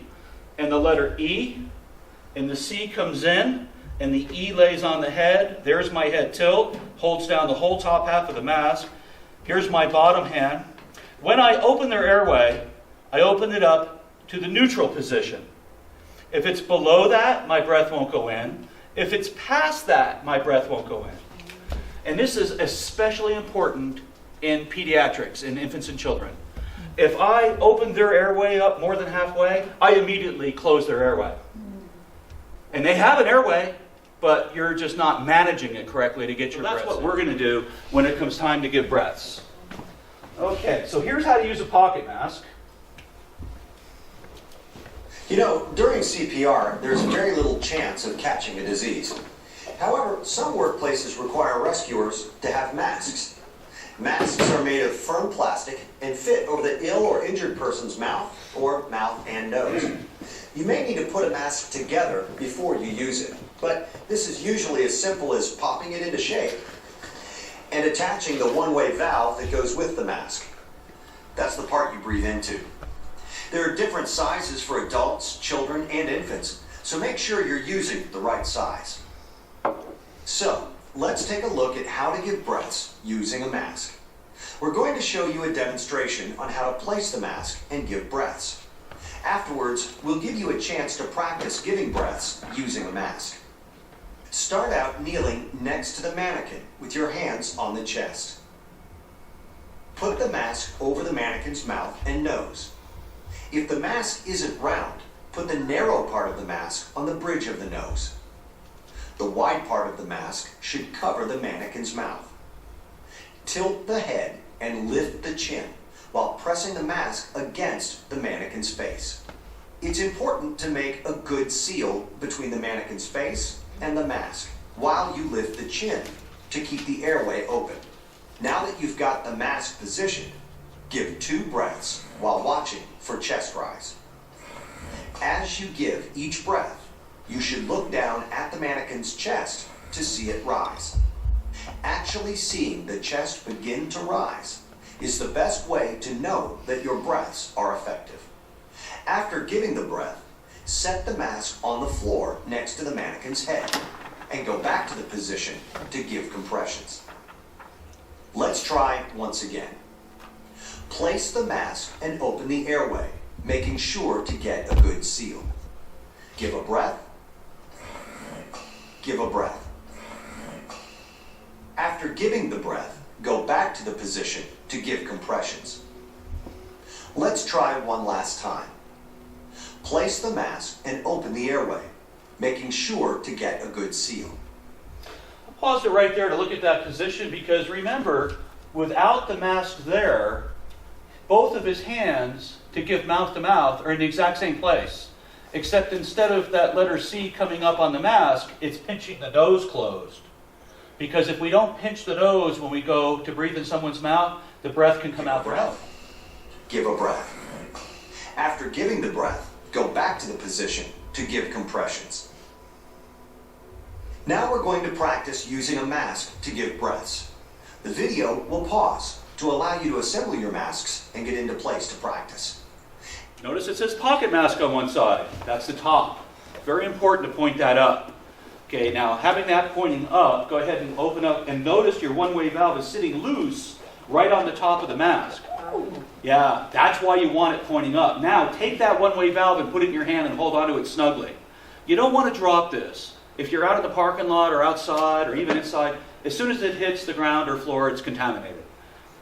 and the letter E, and the C comes in, and the E lays on the head. There's my head tilt, holds down the whole top half of the mask. Here's my bottom hand. When I open their airway, I open it up to the neutral position. If it's below that, my breath won't go in. If it's past that, my breath won't go in. And this is especially important in pediatrics, in infants and children. If I open their airway up more than halfway, I immediately close their airway. And they have an airway, but you're just not managing it correctly to get your breaths in. That's what we're going to do when it comes time to give breaths. Okay, so here's how to use a pocket mask. You know, during CPR, there's very little chance of catching a disease. However, some workplaces require rescuers to have masks. Masks are made of firm plastic and fit over the ill or injured person's mouth or mouth and nose. You may need to put a mask together before you use it, but this is usually as simple as popping it into shape and attaching the one-way valve that goes with the mask. That's the part you breathe into. There are different sizes for adults, children, and infants, so make sure you're using the right size. So, let's take a look at how to give breaths using a mask. We're going to show you a demonstration on how to place the mask and give breaths. Afterwards, we'll give you a chance to practice giving breaths using a mask. Start out kneeling next to the mannequin with your hands on the chest. Put the mask over the mannequin's mouth and nose. If the mask isn't round, put the narrow part of the mask on the bridge of the nose. The wide part of the mask should cover the mannequin's mouth. Tilt the head and lift the chin while pressing the mask against the mannequin's face. It's important to make a good seal between the mannequin's face and the mask while you lift the chin to keep the airway open. Now that you've got the mask positioned, give 2 breaths while watching for chest rise. As you give each breath, you should look down at the mannequin's chest to see it rise. Actually seeing the chest begin to rise is the best way to know that your breaths are effective. After giving the breath, set the mask on the floor next to the mannequin's head and go back to the position to give compressions. Let's try once again. Place the mask and open the airway, making sure to get a good seal. Give a breath. Give a breath. After giving the breath, go back to the position to give compressions. Let's try one last time. Place the mask and open the airway, making sure to get a good seal. I'll pause it right there to look at that position, because remember, without the mask there, both of his hands to give mouth to mouth are in the exact same place. Except instead of that letter C coming up on the mask, it's pinching the nose closed. Because if we don't pinch the nose when we go to breathe in someone's mouth, the breath can come out their mouth. Give a breath. After giving the breath, go back to the position to give compressions. Now we're going to practice using a mask to give breaths. The video will pause to allow you to assemble your masks and get into place to practice. Notice it says pocket mask on one side. That's the top. Very important to point that up. Okay, now having that pointing up, go ahead and open up and notice your one-way valve is sitting loose right on the top of the mask. Yeah, that's why you want it pointing up. Now take that one-way valve and put it in your hand and hold onto it snugly. You don't want to drop this. If you're out in the parking lot or outside or even inside, as soon as it hits the ground or floor, it's contaminated.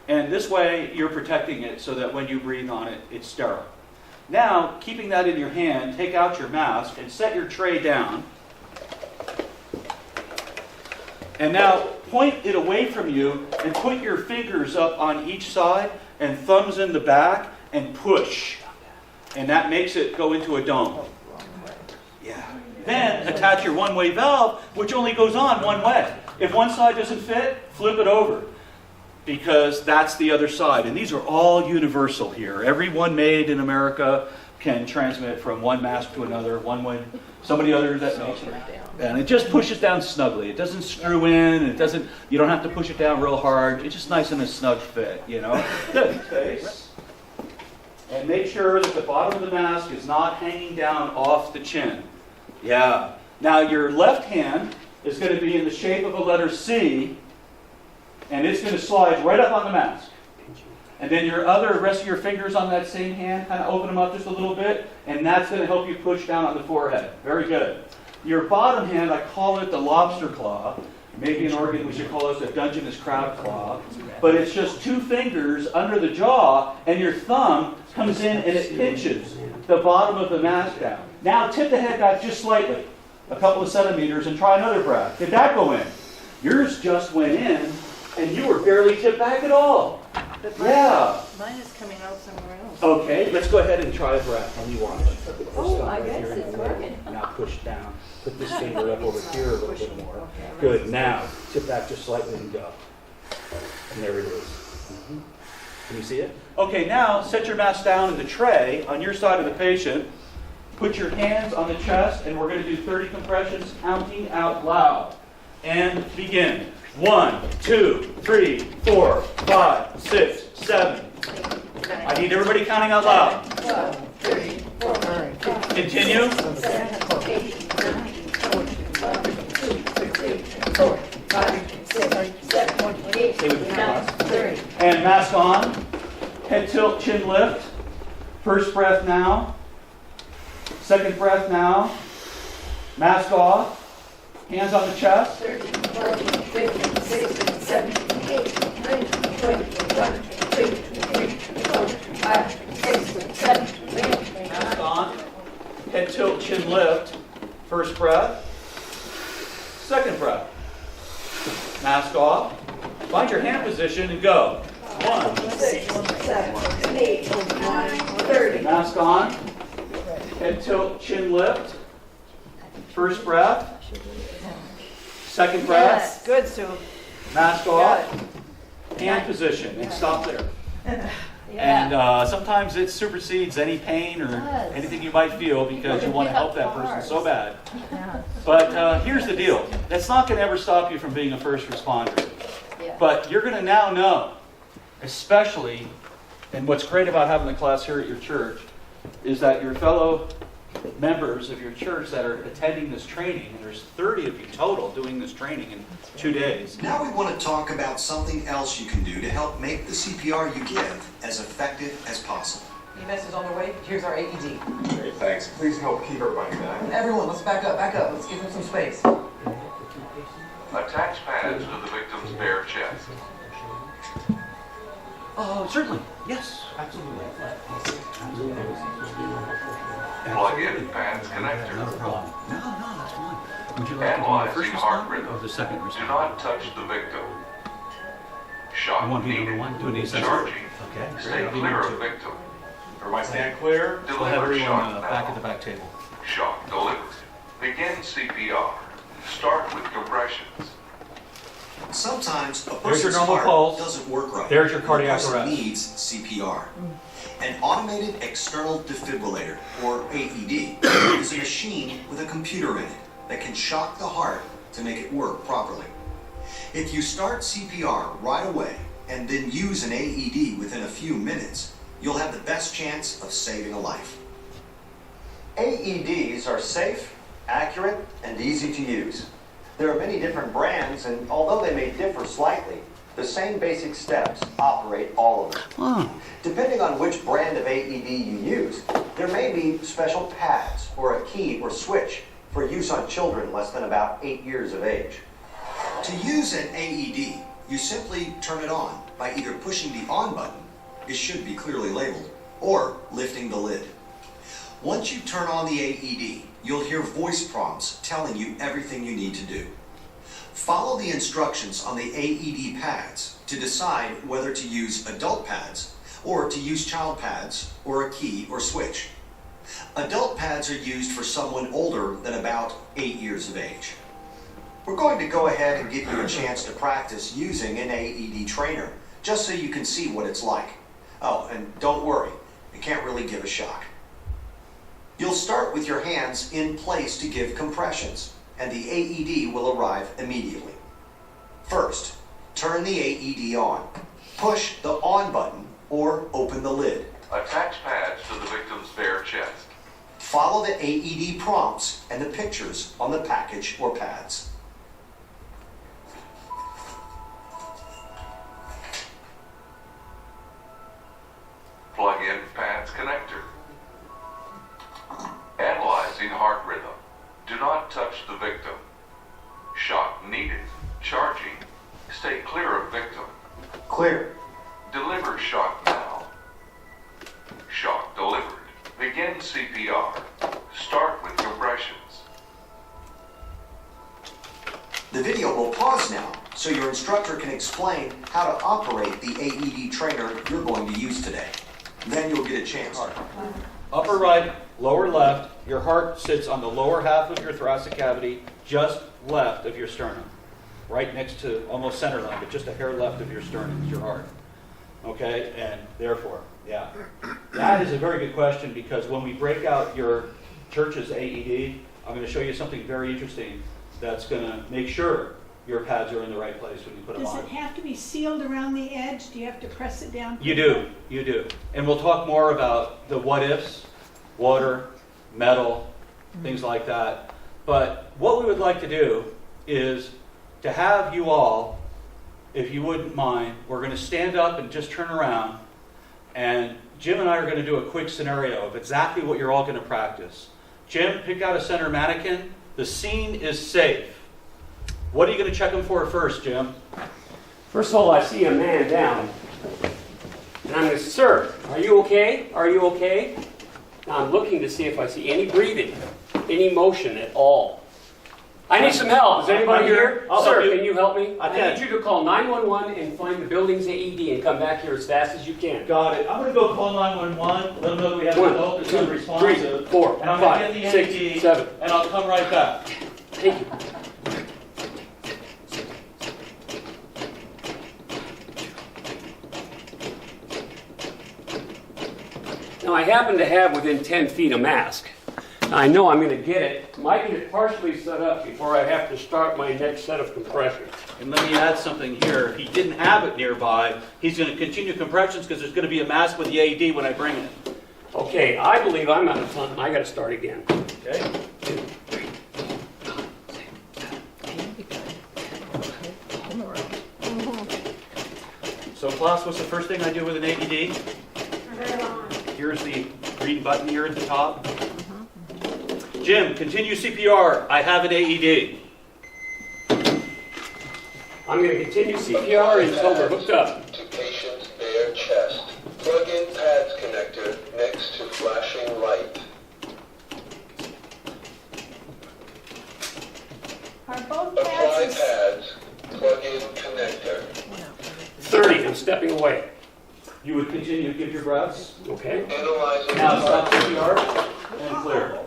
And this way you're protecting it so that when you breathe on it, it's sterile. Now, keeping that in your hand, take out your mask and set your tray down. And now point it away from you and put your fingers up on each side and thumbs in the back and push. And that makes it go into a dome. Yeah. Then attach your one-way valve, which only goes on one way. If one side doesn't fit, flip it over, because that's the other side. And these are all universal here. Every one made in America can transmit from one mask to another, one way, somebody other that makes it. And it just pushes down snugly. It doesn't screw in. It doesn't. You don't have to push it down real hard. It's just nice and a snug fit, you know. Good. Face. And make sure that the bottom of the mask is not hanging down off the chin. Yeah. Now your left hand is going to be in the shape of a letter C, and it's going to slide right up on the mask. And then your rest of your fingers on that same hand, kind of open them up just a little bit, and that's going to help you push down on the forehead. Very good. Your bottom hand, I call it the lobster claw. Maybe in Oregon we should call it the Dungeness crab claw. But it's just two fingers under the jaw, and your thumb comes in and it pinches the bottom of the mask down. Now tip the head back just slightly, a couple of centimeters, and try another breath. Did that go in? Yours just went in, and you were barely tipped back at all. But mine is coming out somewhere else. Okay, let's go ahead and try a breath. Let me watch. Oh, I guess it's working. Now push down. Put this finger up over here a little bit more. Good. Now tip back just slightly and go. And there it is. Mm-hmm. Can you see it? Okay, now set your mask down in the tray on your side of the patient. Put your hands on the chest, and we're going to do 30 compressions, counting out loud. And begin. 1, 2, 3, 4, 5, 6, 7. I need everybody counting out loud. 12, 13, 14, 15, Continue. 17, 18, 19, 20, 4, 5, 6, 7, 8, 9, 30. And mask on. Head tilt, chin lift. First breath now. Second breath now. Mask off. Hands on the chest. 13, 14, 15, 16, 17, 18, 19, 20, 21, 22, 23, 24, 5, 6, 7, 8. Mask on. Head tilt, chin lift. First breath. Second breath. Mask off. Find your hand position and go. 1, 6, 7, 8, 9, 30. Mask on. Head tilt, chin lift. First breath. Second breath. Yes, good, Sue. Mask off. Hand position. And stop there. And sometimes it supersedes any pain or anything you might feel because you want to help that person so bad. But here's the deal. That's not going to ever stop you from being a first responder. But you're going to now know, especially, and what's great about having the class here at your church, is that your fellow members of your church that are attending this training, and there's 30 of you total doing this training in 2 days. Now we want to talk about something else you can do to help make the CPR you give as effective as possible. EMS is on the way. Here's our AED. Great, thanks. Please help keep everybody back. Everyone, let's back up. Let's give him some space. Attach pads to the victim's bare chest. Oh, certainly. Yes, absolutely. Plug in pads connector. No problem. No, that's fine. Would you like to do the Analyzing first heart responder rhythm. or the second Do responder? not touch the victim. I Shock want to be needed. number one, doing the essential. Charging. Okay, great. Stay I'll be clear number of two. victim. Everybody stand clear. We'll have Deliver everyone shock back now. at the back table. Shock delivered. Begin CPR. Start with compressions. Sometimes a There's your person's normal heart pulse. doesn't work right. There's your and cardiac the person arrest. needs CPR. An automated external defibrillator, or AED, is a machine with a computer in it that can shock the heart to make it work properly. If you start CPR right away and then use an AED within a few minutes, you'll have the best chance of saving a life. AEDs are safe, accurate, and easy to use. There are many different brands, and although they may differ slightly, the same basic steps operate all of them. Depending on which brand of AED you use, there may be special pads or a key or switch for use on children less than about 8 years of age. To use an AED, you simply turn it on by either pushing the on button, it should be clearly labeled, or lifting the lid. Once you turn on the AED, you'll hear voice prompts telling you everything you need to do. Follow the instructions on the AED pads to decide whether to use adult pads or to use child pads or a key or switch. Adult pads are used for someone older than about 8 years of age. We're going to go ahead and give you a chance to practice using an AED trainer, just so you can see what it's like. Oh, and don't worry, it can't really give a shock. You'll start with your hands in place to give compressions, and the AED will arrive immediately. First, turn the AED on. Push the on button or open the lid. Attach pads to the victim's bare chest. Follow the AED prompts and the pictures on the package or pads. Plug in pads connector. Analyzing heart rhythm. Do not touch the victim. Shock needed. Charging. Stay clear of victim. Clear. Deliver shock now. Shock delivered. Begin CPR. Start with compressions. The video will pause now, so your instructor can explain how to operate the AED trainer you're going to use today. Then you'll get a chance. Upper right, lower left, your heart sits on the lower half of your thoracic cavity, just left of your sternum. Right next to almost center line, but just a hair left of your sternum is your heart. Okay, and therefore, yeah. That is a very good question because when we break out your church's AED, I'm going to show you something very interesting that's going to make sure your pads are in the right place when you put them Does on. it have to be sealed around the edge? Do you have to press it down? You do. And we'll talk more about the what ifs, water, metal, things like that. But what we would like to do is to have you all, if you wouldn't mind, we're going to stand up and just turn around, and Jim and I are going to do a quick scenario of exactly what you're all going to practice. Jim, pick out a center mannequin. The scene is safe. What are you going to check them for first, Jim? First of all, I see a man down. And I'm going to, sir, are you okay? Are you okay? Now I'm looking to see if I see any breathing, any motion at all. I need some help. Is anybody here? I'll Sir, help you. can you help me? I I can. need you to call 911 and find the building's AED and come back here as fast as you can. Got it. I'm going to go call 911, let them know that we have an 1, adult that's 2, unresponsive. 3, 4, And I'm going to 5, get the 6, AED, 7. and I'll come right back. Thank you. Now, I happen to have within 10 feet a mask. Now, I know I'm going to get it. Might get it partially set up before I have to start my next set of compressions. And let me add something here. If he didn't have it nearby, he's going to continue compressions because there's going to be a mask with the AED when I bring it. Okay, I believe I'm out of time. I got to start again. Okay? 2, 3. So class, what's the first thing I do with an AED? Here's the green button here at the top. Jim, continue CPR. I have an AED. I'm going to continue CPR until we're hooked up. To patient's bare chest. Plug in pads connector next to flashing light. Are both Apply pads? pads. Plug in connector. 30, I'm stepping away. You would continue to give your breaths. Okay. Analyzing Now the stop heart. CPR and clear.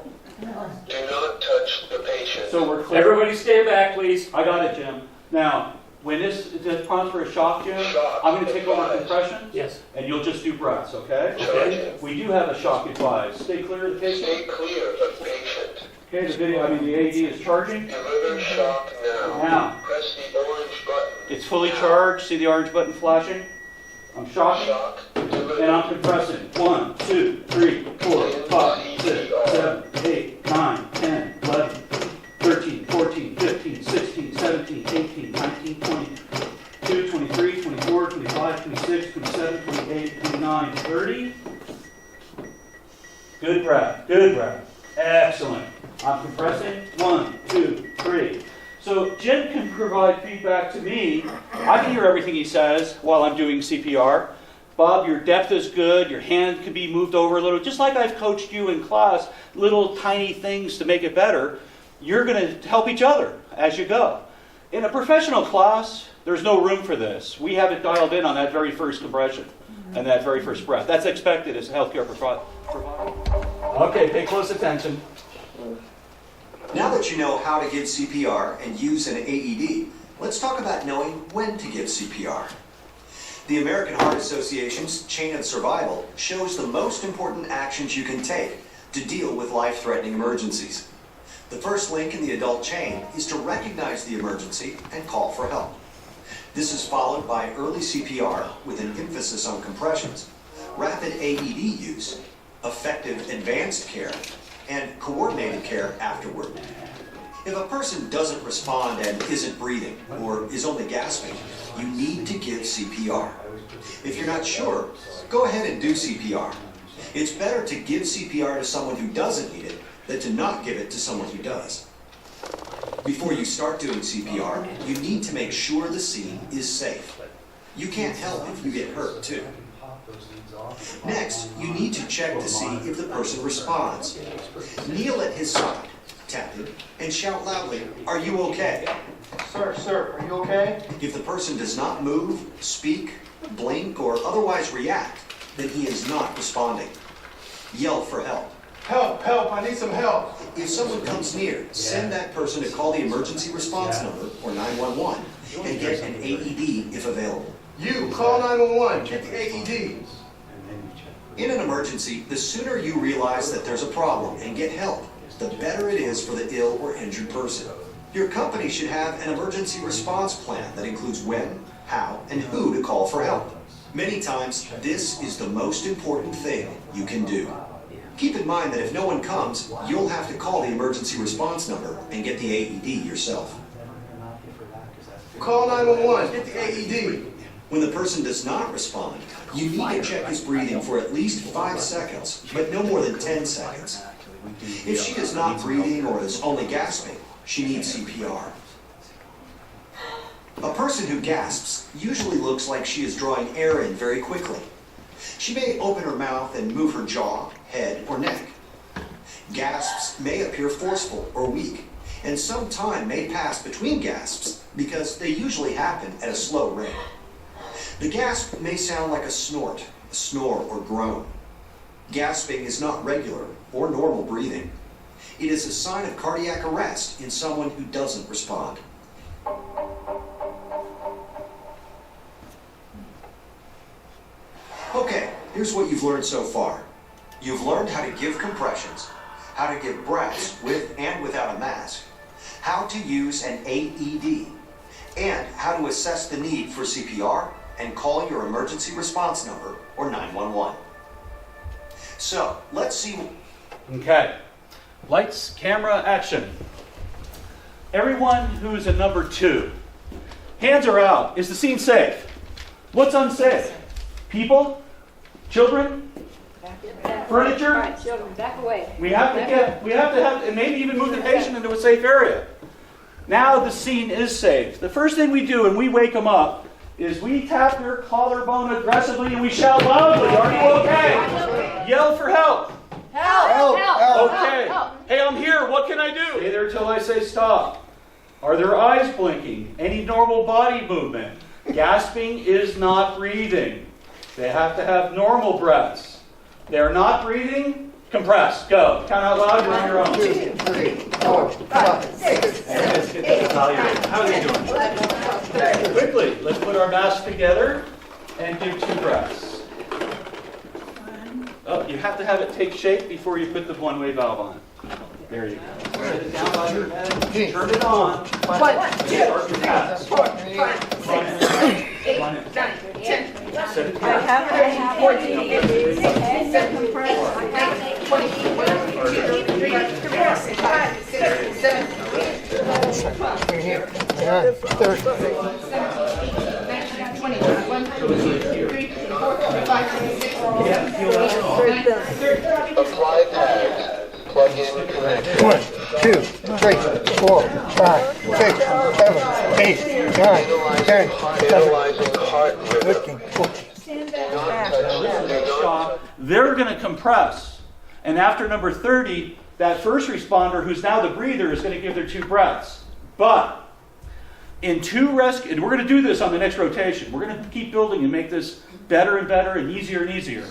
Do not touch the patient. So we're clear. Everybody stand back, please. I got it, Jim. Now, when this prompts for a shock, Jim, Shock I'm going to take over advised. compression. Yes. And you'll just do breaths, okay? Okay. We do have a shock advised. Stay clear of the patient. Stay clear of patient. Okay, the AED is charging. Deliver shock now. Now. Press the orange button. It's fully charged. See the orange button flashing? I'm shocking. Shock delivered. And I'm compressing. 1, 2, 3, 4, 5, 6, 7, 8, 9, 10, 11, 13, 14, 15, 16, 17, 18, 19, 20, 22, 23, 24, 25, 26, 27, 28, 29, 30. Good breath. Good breath. Excellent. I'm compressing. 1, 2, 3. So Jim can provide feedback to me. I can hear everything he says while I'm doing CPR. Bob, your depth is good. Your hand can be moved over a little. Just like I've coached you in class, little tiny things to make it better. You're going to help each other as you go. In a professional class, there's no room for this. We have it dialed in on that very first compression and that very first breath. That's expected as a healthcare provider. Okay, pay close attention. Now that you know how to give CPR and use an AED, let's talk about knowing when to give CPR. The American Heart Association's Chain of Survival shows the most important actions you can take to deal with life-threatening emergencies. The first link in the adult chain is to recognize the emergency and call for help. This is followed by early CPR with an emphasis on compressions, rapid AED use, effective advanced care, and coordinated care afterward. If a person doesn't respond and isn't breathing or is only gasping, you need to give CPR. If you're not sure, go ahead and do CPR. It's better to give CPR to someone who doesn't need it than to not give it to someone who does. Before you start doing CPR, you need to make sure the scene is safe. You can't help if you get hurt too. Next, you need to check to see if the person responds. Kneel at his side, tap him, and shout loudly, "Are you okay?" Sir, are you okay? If the person does not move, speak, blink, or otherwise react, then he is not responding. Yell for help. Help, I need some help. If someone comes near, send that person to call the emergency response number, or 911, and get an AED if available. You, call 911, get the AED. In an emergency, the sooner you realize that there's a problem and get help, the better it is for the ill or injured person. Your company should have an emergency response plan that includes when, how, and who to call for help. Many times, this is the most important thing you can do. Keep in mind that if no one comes, you'll have to call the emergency response number and get the AED yourself. Call 911, get the AED. When the person does not respond, you need to check his breathing for at least 5 seconds, but no more than 10 seconds. If she is not breathing or is only gasping, she needs CPR. A person who gasps usually looks like she is drawing air in very quickly. She may open her mouth and move her jaw, head, or neck. Gasps may appear forceful or weak, and some time may pass between gasps because they usually happen at a slow rate. The gasp may sound like a snort, a snore, or groan. Gasping is not regular or normal breathing. It is a sign of cardiac arrest in someone who doesn't respond. Okay, here's what you've learned so far. You've learned how to give compressions, how to give breaths with and without a mask, how to use an AED, and how to assess the need for CPR and call your emergency response number or 911. So, let's see. Okay. Lights, camera, action. Everyone who's a number 2, hands are out. Is the scene safe? What's unsafe? People? Children? Furniture? All right, children, back away. We have to have, and maybe even move the patient into a safe area. Now the scene is safe. The first thing we do when we wake them up is we tap their collarbone aggressively and we shout loudly, "Are you okay?" Yell for help. Help! Help! Okay. Hey, I'm here. What can I do? Stay there till I say stop. Are their eyes blinking? Any normal body movement? Gasping is not breathing. They have to have normal breaths. They're not breathing? Compress. Go. Count out loud. You're on your own. 2, 3, 4, 5, 6, 7, 8, How are they doing? Quickly, let's put our masks together and do 2 breaths. Oh, you have to have it take shape before you put the one-way valve on. There you go. Set it down by your head. Turn it on. 1, 2, 3, 4, 5, 6, 7, 8, 9, 10. Set it I down. have it, I have 14, 15, 16, 17, 20, 5, 6, 7, 8, 12, 21, 2, 3, 4, 5, 6, 7, 8, 9, 10. Apply pads. Plug in connector. 1, 2, 3, 4, 5, 6, 7, 8, 9, 10, Analyzing heart rhythm. 15, 14. They're going to compress. And after number 30, that first responder, who's now the breather, is going to give their 2 breaths. But in 2 rescue, and we're going to do this on the next rotation. We're going to keep building and make this better and better and easier and easier.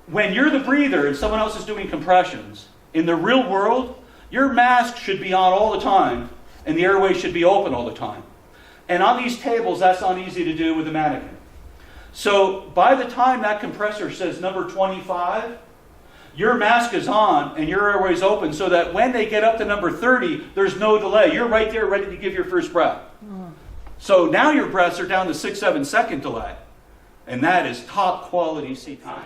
When you're the breather and someone else is doing compressions, in the real world, your mask should be on all the time and the airway should be open all the time. And on these tables, that's not easy to do with a mannequin. So by the time that compressor says number 25, your mask is on and your airway is open so that when they get up to number 30, there's no delay. You're right there ready to give your first breath. So now your breaths are down to 6-7 second delay. And that is top quality CPR.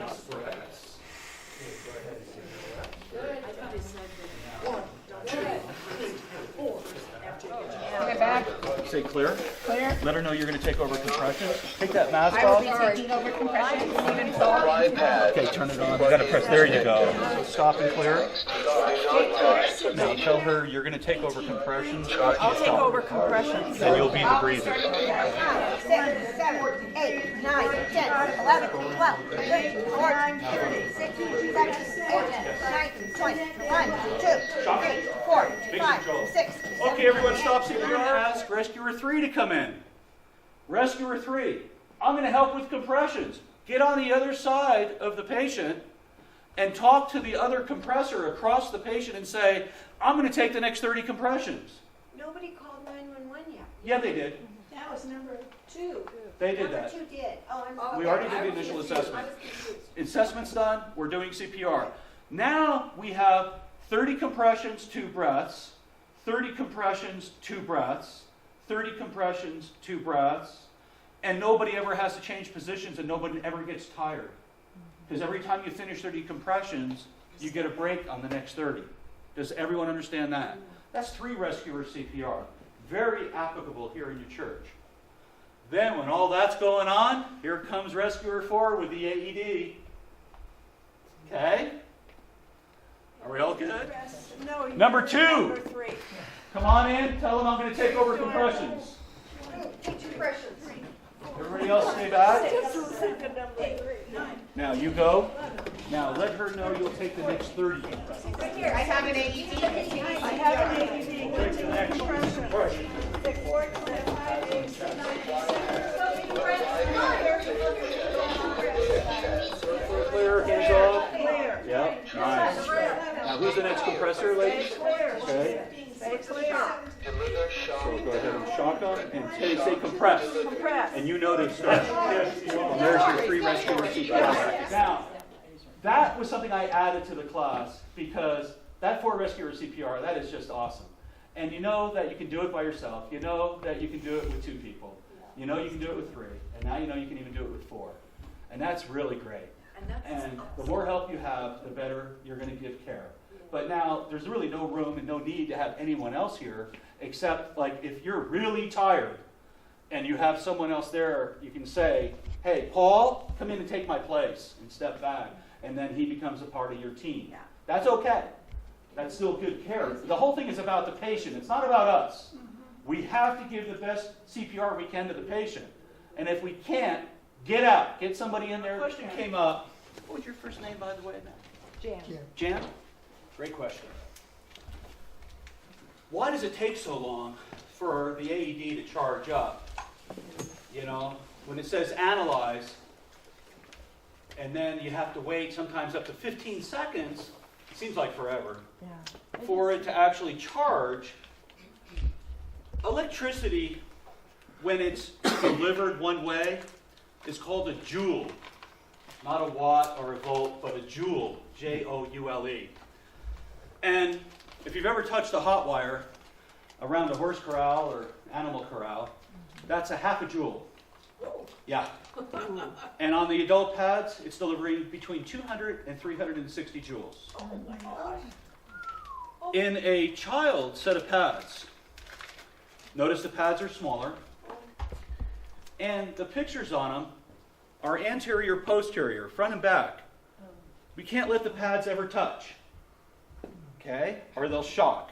Okay, back. Say clear. Clear. Let her know you're going to take over compression. Take that mask I will off. be taking over compression. Even so. Apply pads. Okay, turn it on. You got to press. There you go. Stop and clear. Now tell her you're going to take over compression. I'll take over compressions. And you'll be the breather. 5, 6, 7, 8, 9, 10, 11, 12, 13, 14, 15, 16, 17, 18, 19, 20, 1, 2, 3, 4, 5, 6, 7, Okay, everyone stop CPR. Ask Rescuer 3 to come in. Rescuer 3, I'm going to help with compressions. Get on the other side of the patient and talk to the other compressor across the patient and say, I'm going to take the next 30 compressions. Nobody called 911 yet. Yeah, they did. That was number 2. They did that. Number 2 did. Oh, I'm sorry. We already did the initial assessment. Assessment's done. We're doing CPR. Now we have 30 compressions, 2 breaths. 30 compressions, 2 breaths. 30 compressions, 2 breaths. And nobody ever has to change positions and nobody ever gets tired. Because every time you finish 30 compressions, you get a break on the next 30. Does everyone understand that? That's 3 rescuer CPR. Very applicable here in your church. Then when all that's going on, here comes rescuer 4 with the AED. Okay? Are we all good? No, Number 2. Number 3. Come on in. Tell them I'm going to take over compressions. Take compressions. Everybody else stay back. Number 3. Now you go. Now let her know you'll take the next 30. Right here, I have an AED. I have an AED. Take the next compression. 6, 4, 5, 8, 9, 10. Clear, hands off. Clear. Yep, nice. Now who's the next compressor, ladies? Okay. Stay clear. So go ahead and shock them and say compress. Compress. And you know to start. And there's your 3 rescuer CPR. Now, that was something I added to the class because that forward rescue or CPR, that is just awesome. And you know that you can do it by yourself. You know that you can do it with 2 people. You know you can do it with 3. And now you know you can even do it with 4. And that's really great. And the more help you have, the better you're going to give care. But now there's really no room and no need to have anyone else here, except like if you're really tired and you have someone else there, you can say, hey, Paul, come in and take my place, and step back. And then he becomes a part of your team. That's okay. That's still good care. The whole thing is about the patient. It's not about us. We have to give the best CPR we can to the patient. And if we can't, get out. Get somebody in there. Question came up. What was your first name, by the way? Jan. Jan? Great question. Why does it take so long for the AED to charge up? You know, when it says analyze, and then you have to wait sometimes up to 15 seconds, it seems like forever, for it to actually charge. Electricity, when it's delivered one way, is called a joule. Not a watt or a volt, but a joule, Joule. And if you've ever touched a hot wire around a horse corral or animal corral, that's a half a joule. Yeah. And on the adult pads, it's delivering between 200 and 360 joules. Oh my gosh. In a child set of pads, notice the pads are smaller, and the pictures on them are anterior, posterior, front and back. We can't let the pads ever touch, okay, or they'll shock.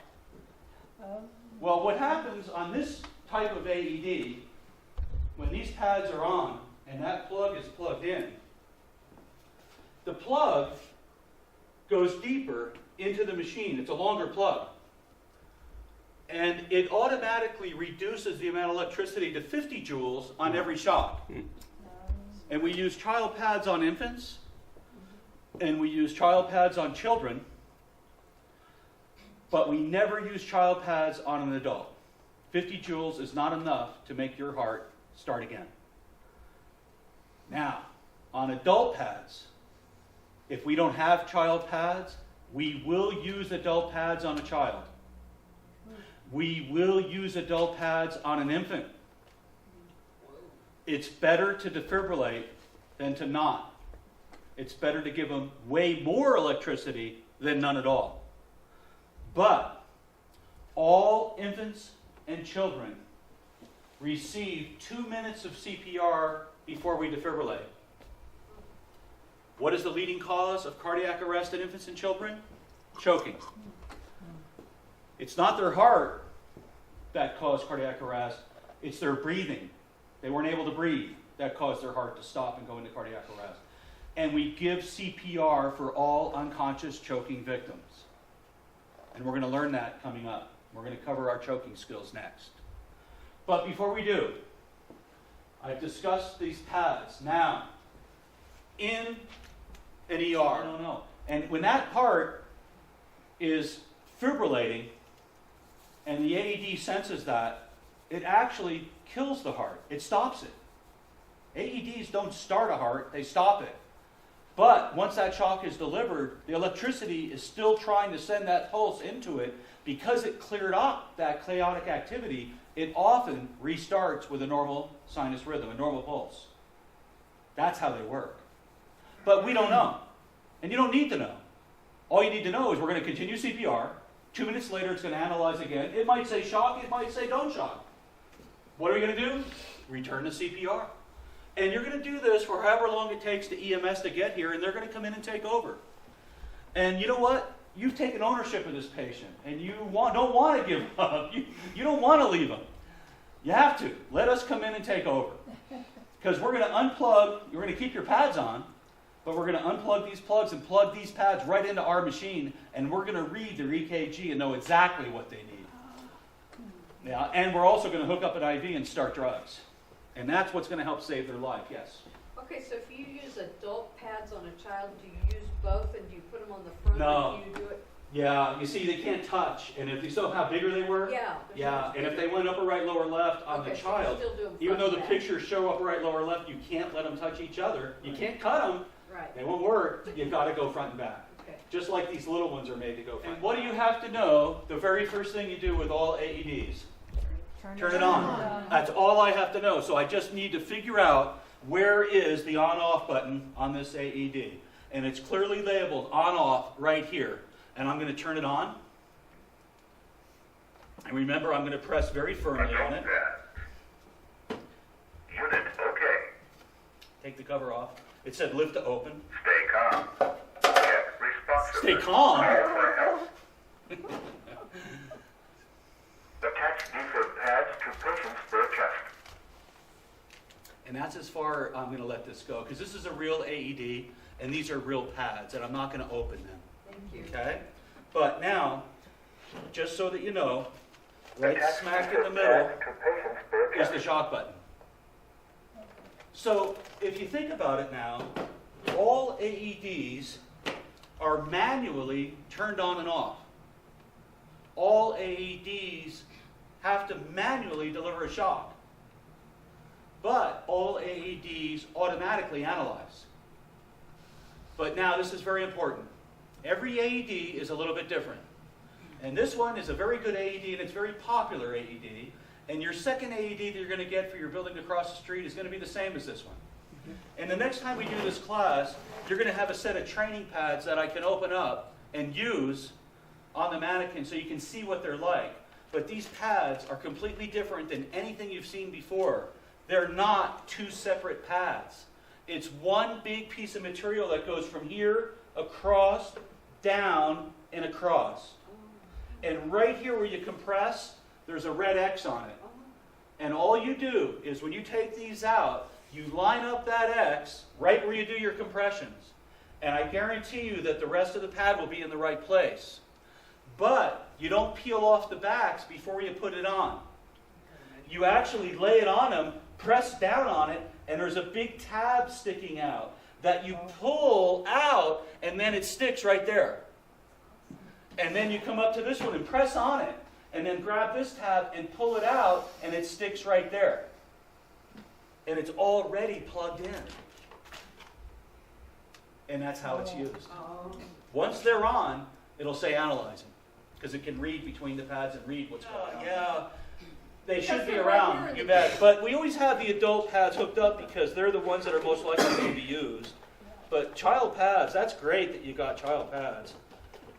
Well, what happens on this type of AED, when these pads are on and that plug is plugged in, the plug goes deeper into the machine. It's a longer plug. And it automatically reduces the amount of electricity to 50 joules on every shock. And we use child pads on infants, and we use child pads on children, but we never use child pads on an adult. 50 joules is not enough to make your heart start again. Now, on adult pads, if we don't have child pads, we will use adult pads on a child. We will use adult pads on an infant. It's better to defibrillate than to not. It's better to give them way more electricity than none at all. But all infants and children receive 2 minutes of CPR before we defibrillate. What is the leading cause of cardiac arrest in infants and children? Choking. It's not their heart that caused cardiac arrest, it's their breathing. They weren't able to breathe. That caused their heart to stop and go into cardiac arrest. And we give CPR for all unconscious choking victims. And we're going to learn that coming up. We're going to cover our choking skills next. But before we do, I've discussed these pads. Now, in an ER, no. And when that heart is fibrillating and the AED senses that, it actually kills the heart. It stops it. AEDs don't start a heart, they stop it. But once that shock is delivered, the electricity is still trying to send that pulse into it. Because it cleared up that chaotic activity, it often restarts with a normal sinus rhythm, a normal pulse. That's how they work. But we don't know. And you don't need to know. All you need to know is we're going to continue CPR. 2 minutes later, it's going to analyze again. It might say shock, it might say don't shock. What are we going to do? Return to CPR. And you're going to do this for however long it takes the EMS to get here, and they're going to come in and take over. And you know what? You've taken ownership of this patient, and you don't want to give up. You don't want to leave them. You have to. Let us come in and take over. Because we're going to unplug, you're going to keep your pads on, but we're going to unplug these plugs and plug these pads right into our machine, and we're going to read their EKG and know exactly what they need. Yeah, and we're also going to hook up an IV and start drugs. And that's what's going to help save their life, yes. Okay, so if you use adult pads on a child, do you use both and do you put them on the front? No. Or do you do it? Yeah, you see, they can't touch. And if you saw how bigger they were? Yeah. Yeah, and if they went upper right, lower left on the child, still do them even though the front pictures show upper right, lower left, you can't let them touch each other. You can't cut them, Right. They won't work, you've got to go front and back. Okay. Just like these little ones are made to go front. And what do you have to know the very first thing you do with all AEDs? Turn it on. That's all I have to know. So I just need to figure out where is the on-off button on this AED. And it's clearly labeled on-off right here. And I'm going to turn it on. And remember, I'm going to press very firmly on it. Unit, okay. Take the cover off. It said lift to open. Stay calm. Check responsiveness. Stay calm? Attach defib pads to patient's bare chest. And that's as far I'm going to let this go, because this is a real AED, and these are real pads, and I'm not going to open them. Thank you. Okay? But now, just so that you know, right smack in the middle is the shock button. So if you think about it now, all AEDs are manually turned on and off. All AEDs have to manually deliver a shock. But all AEDs automatically analyze. But now this is very important. Every AED is a little bit different. And this one is a very good AED, and it's a very popular AED. And your second AED that you're going to get for your building across the street is going to be the same as this one. And the next time we do this class, you're going to have a set of training pads that I can open up and use on the mannequin so you can see what they're like. But these pads are completely different than anything you've seen before. They're not two separate pads. It's one big piece of material that goes from here, across, down, and across. And right here where you compress, there's a red X on it. And all you do is when you take these out, you line up that X right where you do your compressions. And I guarantee you that the rest of the pad will be in the right place. But you don't peel off the backs before you put it on. You actually lay it on them, press down on it, and there's a big tab sticking out that you pull out, and then it sticks right there. And then you come up to this one and press on it, and then grab this tab and pull it out, and it sticks right there. And it's already plugged in. And that's how it's used. Once they're on, it'll say analyzing, because it can read between the pads and read what's going on. Yeah, they should be around, you bet. But we always have the adult pads hooked up because they're the ones that are most likely to be used. But child pads, that's great that you got child pads.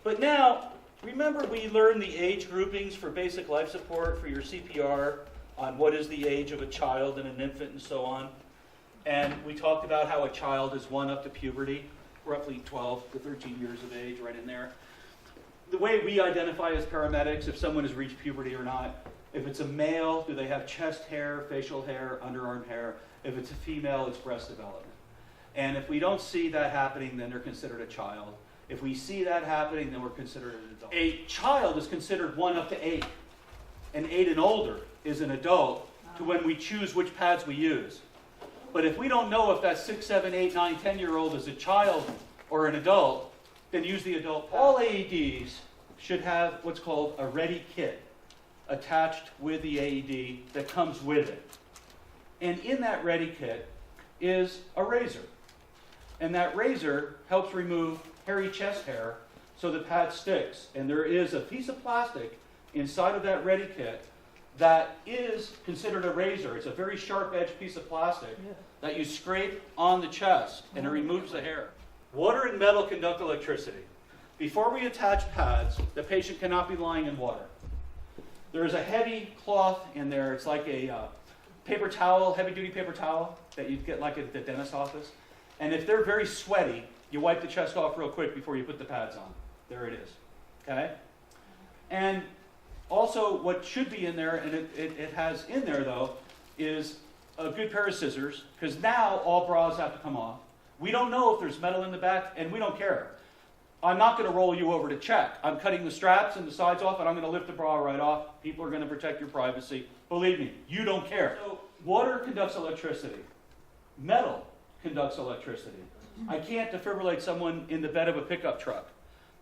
But now, remember we learned the age groupings for basic life support for your CPR on what is the age of a child and an infant and so on. And we talked about how a child is 1 up to puberty, roughly 12 to 13 years of age, right in there. The way we identify as paramedics, if someone has reached puberty or not, if it's a male, do they have chest hair, facial hair, underarm hair? If it's a female, it's breast development. And if we don't see that happening, then they're considered a child. If we see that happening, then we're considered an adult. A child is considered 1 up to 8. And 8 and older is an adult to when we choose which pads we use. But if we don't know if that 6, 7, 8, 9, 10-year-old is a child or an adult, then use the adult pad. All AEDs should have what's called a ready kit attached with the AED that comes with it. And in that ready kit is a razor. And that razor helps remove hairy chest hair so the pad sticks. And there is a piece of plastic inside of that ready kit that is considered a razor. It's a very sharp-edged piece of plastic that you scrape on the chest, and it removes the hair. Water and metal conduct electricity. Before we attach pads, the patient cannot be lying in water. There is a heavy cloth in there. It's like a paper towel, heavy-duty paper towel that you'd get like at the dentist's office. And if they're very sweaty, you wipe the chest off real quick before you put the pads on. There it is. Okay? And also what should be in there, and it has in there though, is a good pair of scissors, because now all bras have to come off. We don't know if there's metal in the back, and we don't care. I'm not going to roll you over to check. I'm cutting the straps and the sides off, and I'm going to lift the bra right off. People are going to protect your privacy. Believe me, you don't care. So, water conducts electricity. Metal conducts electricity. I can't defibrillate someone in the bed of a pickup truck,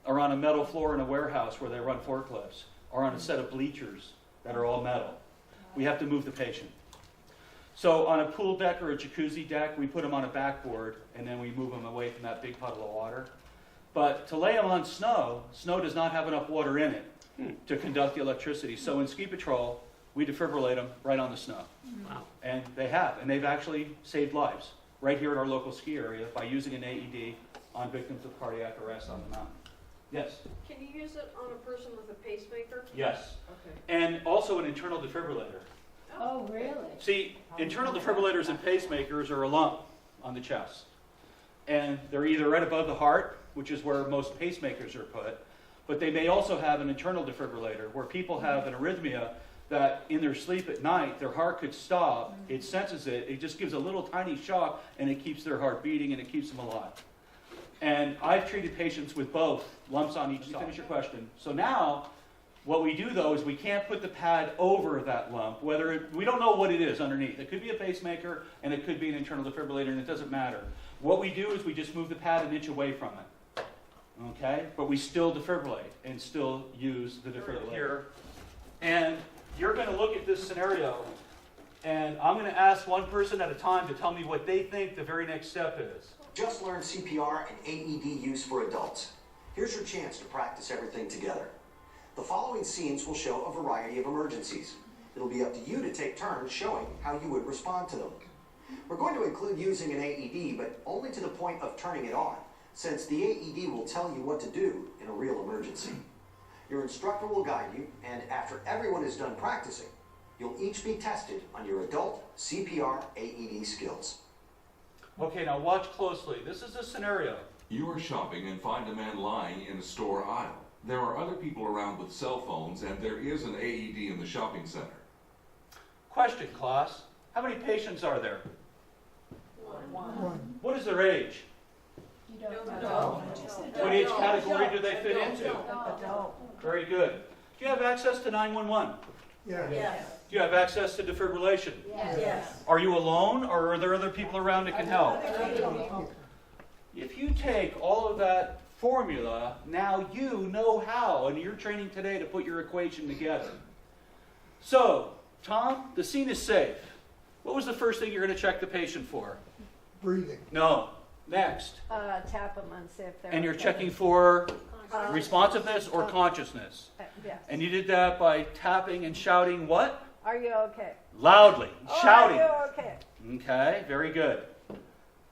or on a metal floor in a warehouse where they run forklifts, or on a set of bleachers that are all metal. We have to move the patient. So on a pool deck or a jacuzzi deck, we put them on a backboard, and then we move them away from that big puddle of water. But to lay them on snow, snow does not have enough water in it to conduct the electricity. So in ski patrol, we defibrillate them right on the snow. Wow. And they have, and they've actually saved lives right here at our local ski area by using an AED on victims of cardiac arrest on the mountain. Yes? Can you use it on a person with a pacemaker? Yes. Okay. And also an internal defibrillator. Oh, really? See, internal defibrillators and pacemakers are a lump on the chest. And they're either right above the heart, which is where most pacemakers are put, but they may also have an internal defibrillator where people have an arrhythmia that in their sleep at night, their heart could stop, it senses it, it just gives a little tiny shock, and it keeps their heart beating and it keeps them alive. And I've treated patients with both lumps on each side. Finish your question. So now, what we do though is we can't put the pad over that lump, we don't know what it is underneath. It could be a pacemaker and it could be an internal defibrillator, and it doesn't matter. What we do is we just move the pad an inch away from it. Okay? But we still defibrillate and still use the defibrillator here. And you're going to look at this scenario, and I'm going to ask one person at a time to tell me what they think the very next step is. Just learned CPR and AED use for adults. Here's your chance to practice everything together. The following scenes will show a variety of emergencies. It'll be up to you to take turns showing how you would respond to them. We're going to include using an AED, but only to the point of turning it on, since the AED will tell you what to do in a real emergency. Your instructor will guide you, and after everyone is done practicing, you'll each be tested on your adult CPR AED skills. Okay, now watch closely. This is a scenario. You are shopping and find a man lying in a store aisle. There are other people around with cell phones, and there is an AED in the shopping center. Question, class. How many patients are there? One. What is their age? You don't know. What age category do they fit into? Adult. Very good. Do you have access to 911? Yes. Do you have access to defibrillation? Yes. Are you alone, or are there other people around that can help? If you take all of that formula, now you know how, and you're training today to put your equation together. So, Tom, the scene is safe. What was the first thing you're going to check the patient for? Breathing. No. Next. Tap them and see if they're And you're okay. checking for responsiveness or consciousness. Yes. And you did that by tapping and shouting what? Are you okay? Loudly. Shouting. Are you okay? Okay, very good.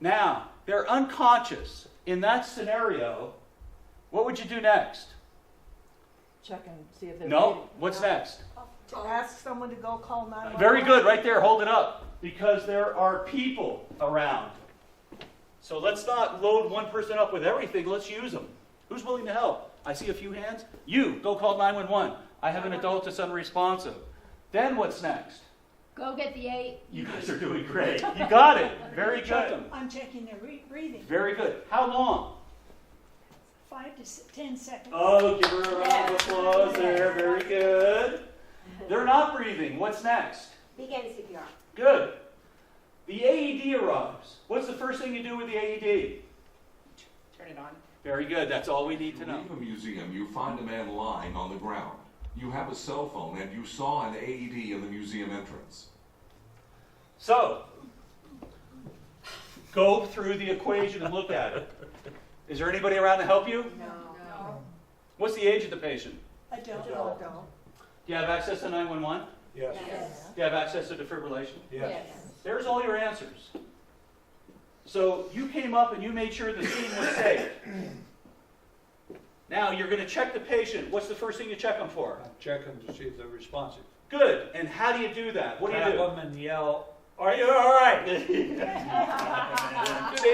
Now, they're unconscious. In that scenario, what would you do next? Check and see if they're No, breathing. what's next? To ask someone to go call 911. Very good, right there, hold it up. Because there are people around. So let's not load one person up with everything, let's use them. Who's willing to help? I see a few hands. You, go call 911. I have an adult that's unresponsive. Then what's next? Go get the 8. You guys are doing great. You got it. Very good. I'm checking their breathing. Very good. How long? 5 to 10 seconds. Oh, give her a round of applause there. Very good. They're not breathing. What's next? Begin CPR. Good. The AED arrives. What's the first thing you do with the AED? Turn it on. Very good. That's all we need You to know. leave a museum, you find a man lying on the ground. You have a cell phone, and you saw an AED in the museum entrance. So, go through the equation and look at it. Is there anybody around to help you? No. What's the age of the patient? Adult. Do you have access to 911? Yes. Yes. Do you have access to defibrillation? Yes. There's all your answers. So you came up and you made sure the scene was safe. Now you're going to check the patient. What's the first thing you check them for? Check them to see if they're responsive. Good. And how do you do that? What do you Tap do? them and yell, "Are you all right?" Good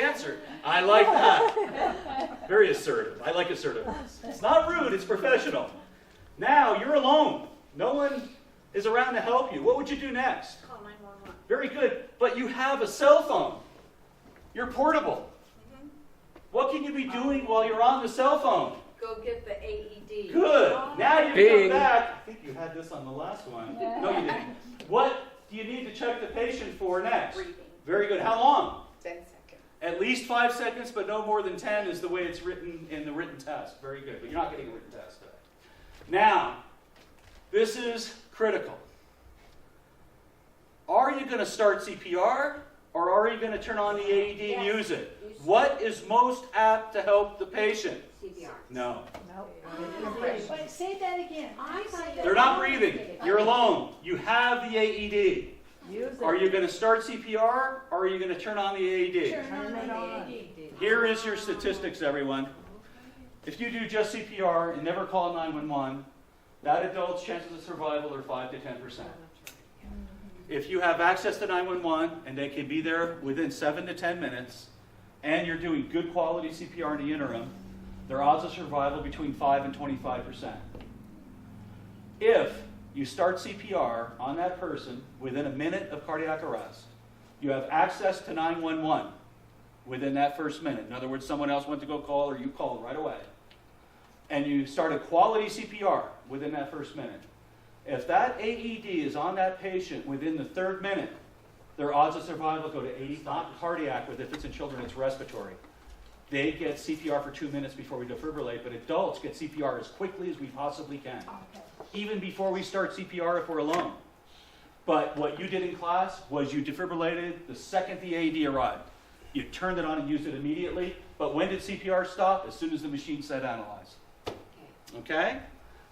answer. I like that. Very assertive. I like assertiveness. It's not rude, it's professional. Now you're alone. No one is around to help you. What would you do next? Call 911. Very good. But you have a cell phone. You're portable. What can you be doing while you're on the cell phone? Go get the AED. Good. Now you Bing. come back. I think you had this on the last one. No, you didn't. What do you need to check the patient for next? Breathing. Very good. How long? 10 seconds. At least 5 seconds, but no more than 10 is the way it's written in the written test. Very good. But you're not getting a written test today. Now, this is critical. Are you going to start CPR or are you going to turn on the AED and use it? What is most apt to help the patient? CPR. No. Wait, say that again. They're not breathing. You're alone. You have the AED. Are you going to start CPR or are you going to turn on the AED? Turn it on. Here is your statistics, everyone. If you do just CPR and never call 911, that adult's chances of survival are 5 to 10%. If you have access to 911 and they can be there within 7 to 10 minutes, and you're doing good quality CPR in the interim, their odds of survival between 5 and 25%. If you start CPR on that person within a minute of cardiac arrest, you have access to 911 within that first minute. In other words, someone else went to go call or you called right away. And you started quality CPR within that first minute. If that AED is on that patient within the third minute, their odds of survival go to 80, not cardiac, but if it's in children, it's respiratory. They get CPR for 2 minutes before we defibrillate, but adults get CPR as quickly as we possibly can. Even before we start CPR if we're alone. But what you did in class was you defibrillated the second the AED arrived. You turned it on and used it immediately, but when did CPR stop? As soon as the machine said analyze. Okay?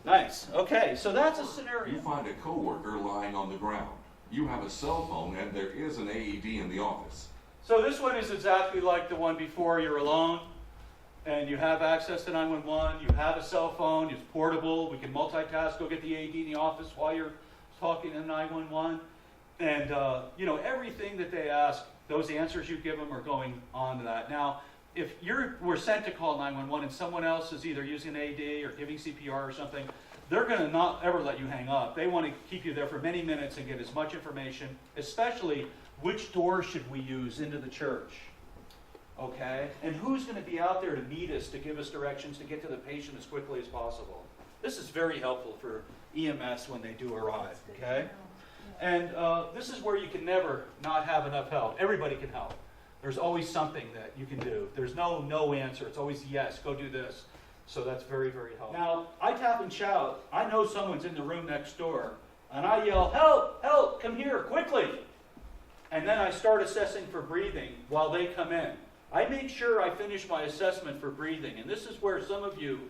Nice. Okay, so that's a scenario. You find a coworker lying on the ground. You have a cell phone and there is an AED in the office. So this one is exactly like the one before. You're alone and you have access to 911. You have a cell phone. It's portable. We can multitask. Go get the AED in the office while you're talking to 911. And, everything that they ask, those answers you give them are going on to that. Now, if we're sent to call 911 and someone else is either using an AED or giving CPR or something, they're going to not ever let you hang up. They want to keep you there for many minutes and get as much information, especially which door should we use into the church, okay? And who's going to be out there to meet us, to give us directions, to get to the patient as quickly as possible. This is very helpful for EMS when they do arrive, okay? And this is where you can never not have enough help. Everybody can help. There's always something that you can do. There's no answer. It's always yes, go do this. So that's very, very helpful. Now, I tap and shout. I know someone's in the room next door. And I yell, help, help, come here, quickly. And then I start assessing for breathing while they come in. I make sure I finish my assessment for breathing. And this is where some of you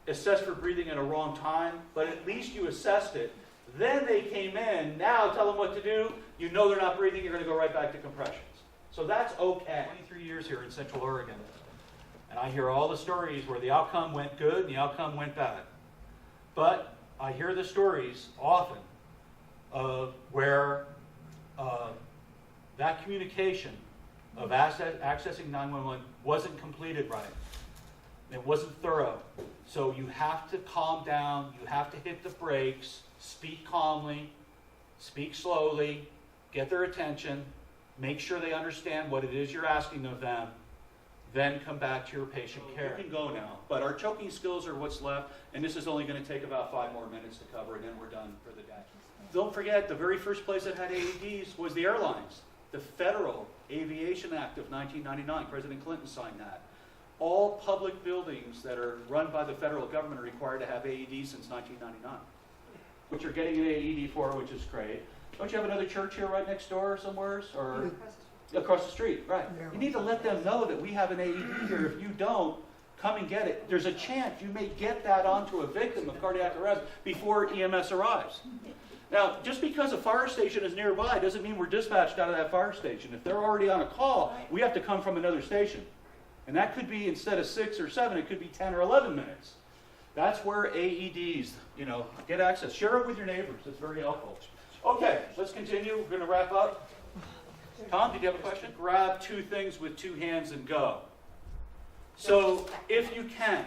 assess for breathing at a wrong time, but at least you assessed it. Then they came in. Now tell them what to do. You know they're not breathing. You're going to go right back to compressions. So that's okay. 23 years here in Central Oregon. And I hear all the stories where the outcome went good and the outcome went bad. But I hear the stories often of where that communication of accessing 911 wasn't completed right. It wasn't thorough. So you have to calm down. You have to hit the brakes. Speak calmly. Speak slowly. Get their attention. Make sure they understand what it is you're asking of them. Then come back to your patient care. You can go now. But our choking skills are what's left, and this is only going to take about 5 more minutes to cover, and then we're done for the day. Don't forget, the very first place that had AEDs was the airlines. The Federal Aviation Act of 1999. President Clinton signed that. All public buildings that are run by the federal government are required to have AEDs since 1999, which you're getting an AED for, which is great. Don't you have another church here right next door somewhere? Or across the street, right. You need to let them know that we have an AED here. If you don't, come and get it. There's a chance you may get that onto a victim of cardiac arrest before EMS arrives. Now, just because a fire station is nearby doesn't mean we're dispatched out of that fire station. If they're already on a call, we have to come from another station. And that could be, instead of 6 or 7, it could be 10 or 11 minutes. That's where AEDs, get access. Share it with your neighbors. It's very helpful. Okay, let's continue. We're going to wrap up. Tom, did you have a question? Grab 2 things with 2 hands and go. So, if you can,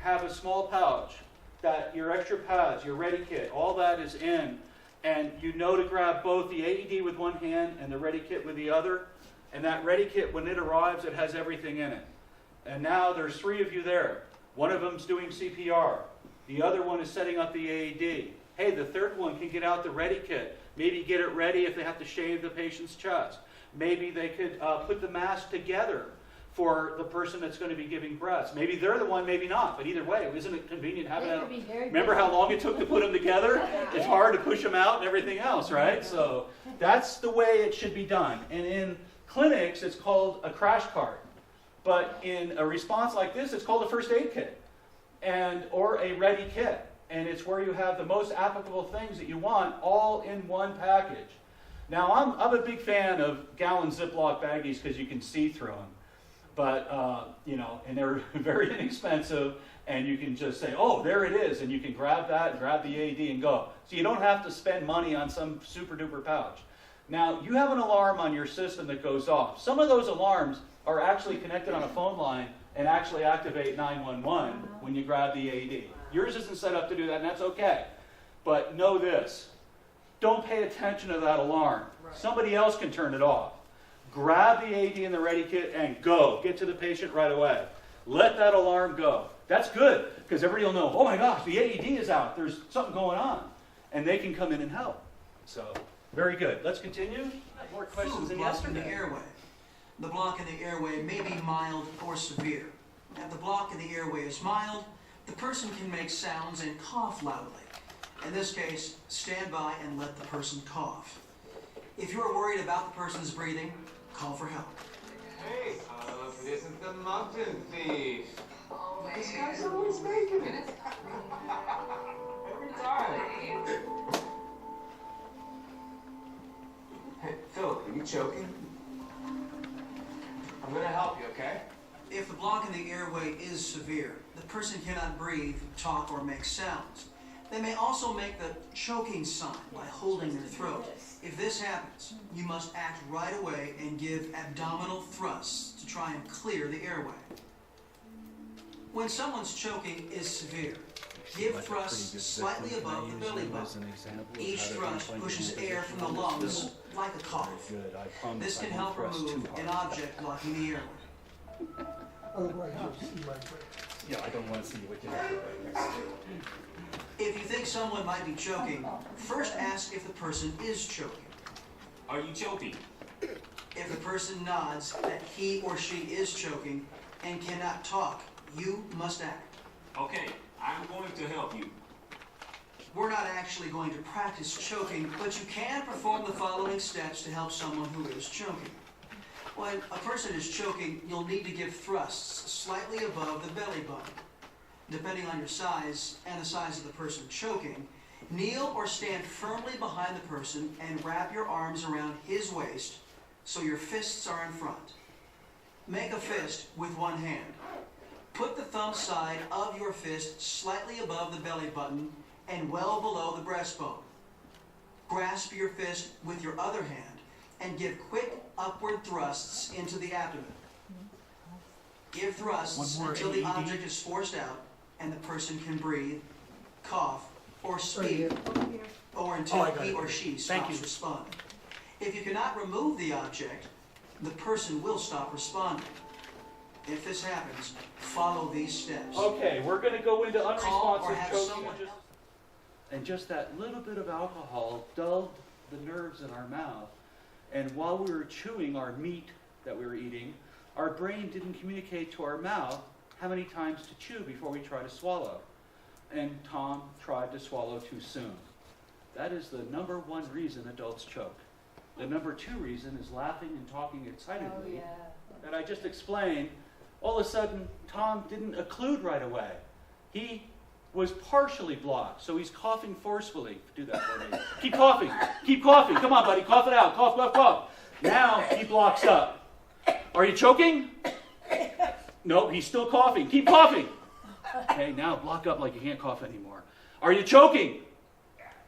have a small pouch that your extra pads, your ready kit, all that is in, and you know to grab both the AED with one hand and the ready kit with the other. And that ready kit, when it arrives, it has everything in it. And now there's 3 of you there. One of them's doing CPR. The other one is setting up the AED. Hey, the third one can get out the ready kit. Maybe get it ready if they have to shave the patient's chest. Maybe they could put the mask together for the person that's going to be giving breaths. Maybe they're the one, maybe not, but either way, isn't it convenient having that? Remember how long it took to put them together? It's hard to push them out and everything else, right? So that's the way it should be done. And in clinics, it's called a crash cart. But in a response like this, it's called a first aid kit or a ready kit. And it's where you have the most applicable things that you want all in one package. Now, I'm a big fan of gallon Ziploc baggies because you can see through them. But, and they're very inexpensive, and you can just say, oh, there it is, and you can grab that and grab the AED and go. So you don't have to spend money on some super duper pouch. Now, you have an alarm on your system that goes off. Some of those alarms are actually connected on a phone line and actually activate 911 when you grab the AED. Yours isn't set up to do that, and that's okay. But know this. Don't pay attention to that alarm. Somebody else can turn it off. Grab the AED in the ready kit and go. Get to the patient right away. Let that alarm go. That's good, because everybody will know, oh my gosh, the AED is out. There's something going on. And they can come in and help. So, very good. Let's continue. More questions than Block in the yesterday. airway. The block in the airway may be mild or severe. If the block in the airway is mild, the person can make sounds and cough loudly. In this case, stand by and let the person cough. If you're worried about the person's breathing, call for help. Hey, this is the mountain thief. Oh, this guy's always making it. Every time. Hey, Philip, are you choking? I'm gonna help you, okay? If the block in the airway is severe, the person cannot breathe, talk, or make sounds. They may also make the choking sign by holding their throat. If this happens, you must act right away and give abdominal thrusts to try and clear the airway. When someone's choking is severe, give thrusts slightly above the belly button. Each thrust pushes air from the lungs like a cough. This can help remove an object blocking the airway. Otherwise, you'll see my breath. Yeah, I don't want to see what you're doing. If you think someone might be choking, first ask if the person is choking. Are you choking? If the person nods that he or she is choking and cannot talk, you must act. Okay, I'm going to help you. We're not actually going to practice choking, but you can perform the following steps to help someone who is choking. When a person is choking, you'll need to give thrusts slightly above the belly button. Depending on your size and the size of the person choking, kneel or stand firmly behind the person and wrap your arms around his waist so your fists are in front. Make a fist with one hand. Put the thumb side of your fist slightly above the belly button and well below the breastbone. Grasp your fist with your other hand and give quick upward thrusts into the abdomen. Give thrusts until the object is forced out and the person can breathe, cough, or speak, or until he or she stops responding. If you cannot remove the object, the person will stop responding. If this happens, follow these steps. Okay, we're going to go into Call or unresponsive have choking. someone And just that little bit of alcohol dulled the nerves in our mouth. And while we were chewing our meat that we were eating, our brain didn't communicate to our mouth how many times to chew before we try to swallow. And Tom tried to swallow too soon. That is the number one reason adults choke. The number two reason is laughing and talking excitedly that I just explained. All of a sudden, Tom didn't occlude right away. He was partially blocked, so he's coughing forcefully. Do that for me. Keep coughing. Keep coughing. Come on, buddy. Cough it out. Cough, cough, cough. Now he blocks up. Are you choking? No, he's still coughing. Keep coughing. Okay, now block up like you can't cough anymore. Are you choking?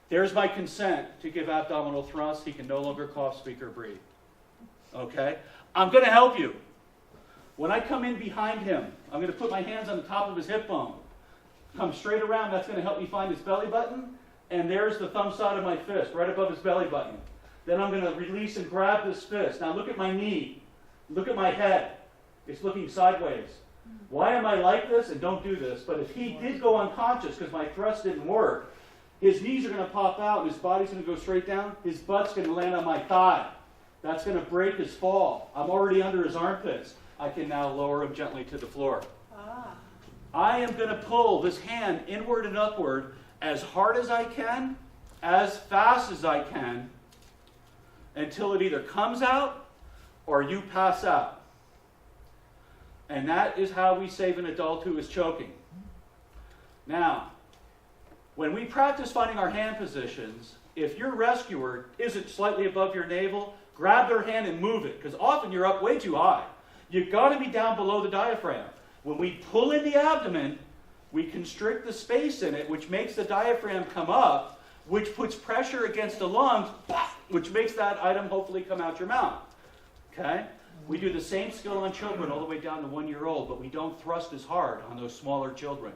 There's my consent to give abdominal thrust. He can no longer cough, speak, or breathe. Okay? I'm going to help you. When I come in behind him, I'm going to put my hands on the top of his hip bone. Come straight around. That's going to help me find his belly button. And there's the thumb side of my fist, right above his belly button. Then I'm going to release and grab this fist. Now look at my knee. Look at my head. It's looking sideways. Why am I like this? And don't do this. But if he did go unconscious because my thrust didn't work, his knees are going to pop out and his body's going to go straight down. His butt's going to land on my thigh. That's going to break his fall. I'm already under his armpits. I can now lower him gently to the floor. Ah. I am going to pull this hand inward and upward as hard as I can, as fast as I can, until it either comes out or you pass out. And that is how we save an adult who is choking. Now, when we practice finding our hand positions, if your rescuer isn't slightly above your navel, grab their hand and move it, because often you're up way too high. You've got to be down below the diaphragm. When we pull in the abdomen, we constrict the space in it, which makes the diaphragm come up, which puts pressure against the lungs, which makes that item hopefully come out your mouth. Okay? We do the same skill on children all the way down to 1-year-old, but we don't thrust as hard on those smaller children.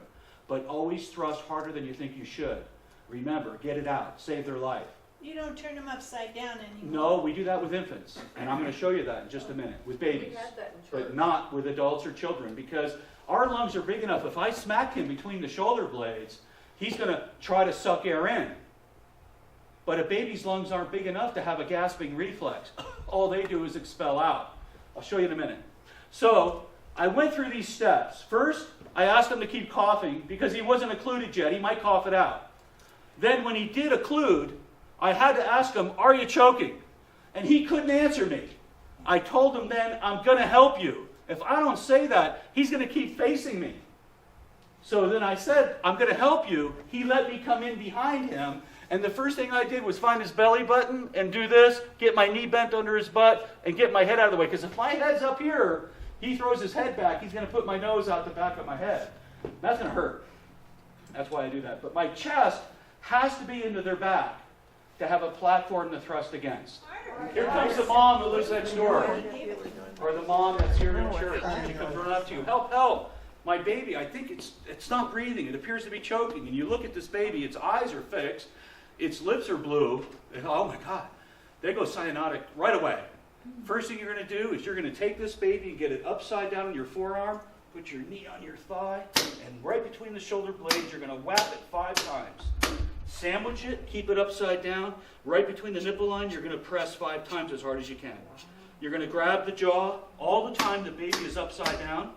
But always thrust harder than you think you should. Remember, get it out. Save their life. You don't turn them upside down anymore. No, we do that with infants. And I'm going to show you that in just a minute. With babies. We had that in church. But not with adults or children. Because our lungs are big enough. If I smack him between the shoulder blades, he's going to try to suck air in. But a baby's lungs aren't big enough to have a gasping reflex. All they do is expel out. I'll show you in a minute. So, I went through these steps. First, I asked him to keep coughing because he wasn't occluded yet. He might cough it out. Then when he did occlude, I had to ask him, are you choking? And he couldn't answer me. I told him then, I'm going to help you. If I don't say that, he's going to keep facing me. So then I said, I'm going to help you. He let me come in behind him. And the first thing I did was find his belly button and do this, get my knee bent under his butt, and get my head out of the way. Because if my head's up here, he throws his head back, he's going to put my nose out the back of my head. That's going to hurt. That's why I do that. But my chest has to be into their back to have a platform to thrust against. Here comes the mom who lives next door. Or the mom that's here in church. She comes running up to you. Help, help. My baby, I think it's not breathing. It appears to be choking. And you look at this baby, its eyes are fixed. Its lips are blue. And oh my God. They go cyanotic right away. First thing you're going to do is you're going to take this baby and get it upside down on your forearm, put your knee on your thigh, and right between the shoulder blades, you're going to whap it 5 times. Sandwich it, keep it upside down. Right between the nipple lines, you're going to press 5 times as hard as you can. You're going to grab the jaw. All the time the baby is upside down,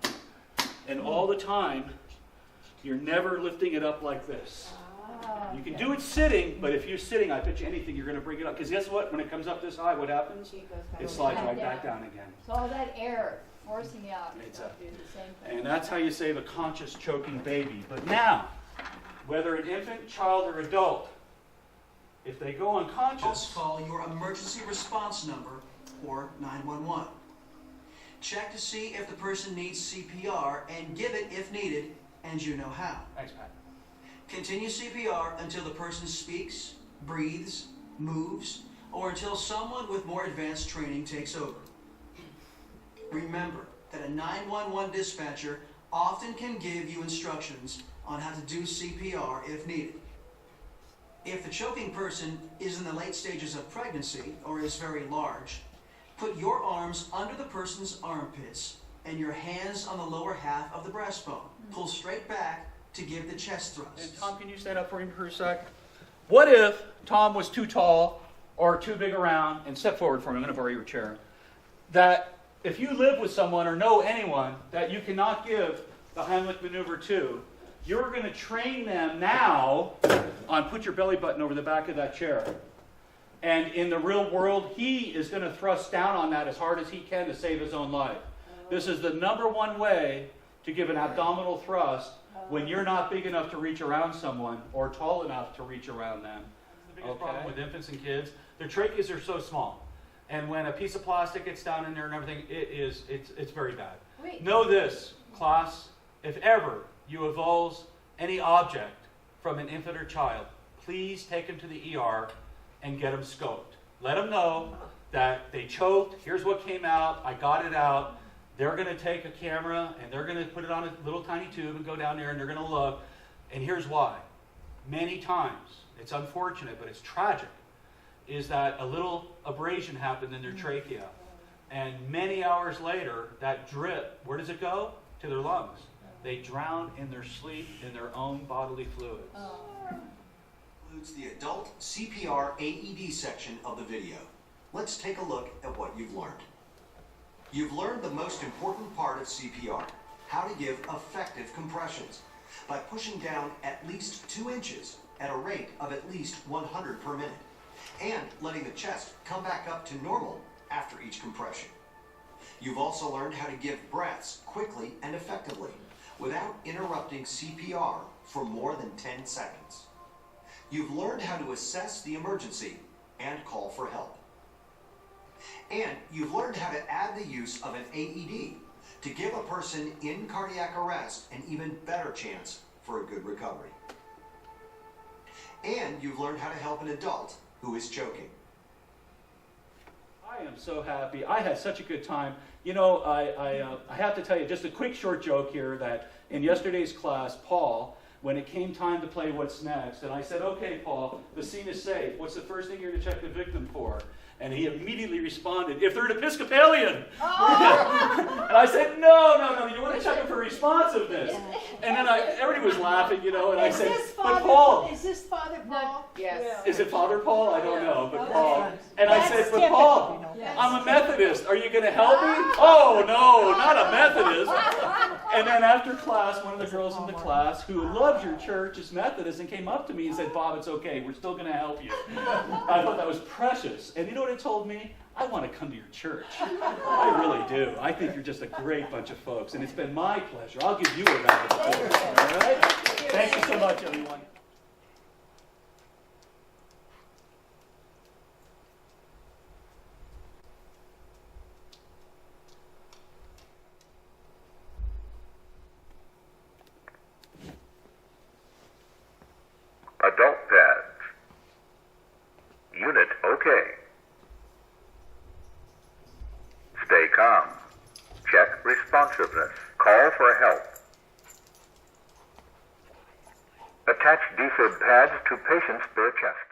and all the time you're never lifting it up like this. You can do it sitting, but if you're sitting, I bet you anything, you're going to bring it up. Because guess what? When it comes up this high, what happens? It slides right back down again. So all that air forcing out, do the same thing. And that's how you save a conscious choking baby. But now, whether an infant, child, or adult, if they go unconscious, call your emergency response number or 911. Check to see if the person needs CPR and give it if needed, and you know how. Thanks, Pat. Continue CPR until the person speaks, breathes, moves, or until someone with more advanced training takes over. Remember that a 911 dispatcher often can give you instructions on how to do CPR if needed. If the choking person is in the late stages of pregnancy or is very large, put your arms under the person's armpits and your hands on the lower half of the breastbone. Pull straight back to give the chest thrust. And Tom, can you stand up for me for a sec? What if Tom was too tall or too big around, and step forward for me, I'm going to borrow your chair, that if you live with someone or know anyone that you cannot give the Heimlich maneuver to, you're going to train them now on put your belly button over the back of that chair. And in the real world, he is going to thrust down on that as hard as he can to save his own life. This is the #1 way to give an abdominal thrust when you're not big enough to reach around someone or tall enough to reach around them. The biggest problem with infants and kids, their tracheas are so small. And when a piece of plastic gets down in there and everything, it's very bad. Wait. Know this, class, if ever you avulse any object from an infant or child, please take them to the ER and get them scoped. Let them know that they choked, here's what came out, I got it out. They're going to take a camera and they're going to put it on a little tiny tube and go down there and they're going to look. And here's why. Many times, it's unfortunate, but it's tragic, is that a little abrasion happened in their trachea. And many hours later, that drip, where does it go? To their lungs. They drown in their sleep in their own bodily fluids. Includes the adult CPR AED section of the video. Let's take a look at what you've learned. You've learned the most important part of CPR, how to give effective compressions by pushing down at least 2 inches at a rate of at least 100 per minute, and letting the chest come back up to normal after each compression. You've also learned how to give breaths quickly and effectively without interrupting CPR for more than 10 seconds. You've learned how to assess the emergency and call for help. And you've learned how to add the use of an AED to give a person in cardiac arrest an even better chance for a good recovery. And you've learned how to help an adult who is choking. I am so happy. I had such a good time. You know, I have to tell you just a quick short joke here that in yesterday's class, Paul, when it came time to play What's Next, and I said, okay, Paul, the scene is safe. What's the first thing you're to check the victim for? And he immediately responded, if they're an Episcopalian. Oh. And I said, no, you want to check them for responsiveness. And then everybody was laughing, you know, and I said, but Paul. Is this Father Paul? Yes. Is it Father Paul? I don't know, but Paul. And I said, but Paul, I'm a Methodist. Are you going to help me? Oh, no, not a Methodist. And then after class, one of the girls in the class who loves your church is Methodist and came up to me and said, Bob, it's okay. We're still going to help you. I thought that was precious. And you know what it told me? I want to come to your church. I really do. I think you're just a great bunch of folks. And it's been my pleasure. I'll give you a round of applause. All right? Thank you so much, everyone. Adult pads. Unit okay. Stay calm. Check responsiveness. Call for help. Attach defib pads to patient's bare chest.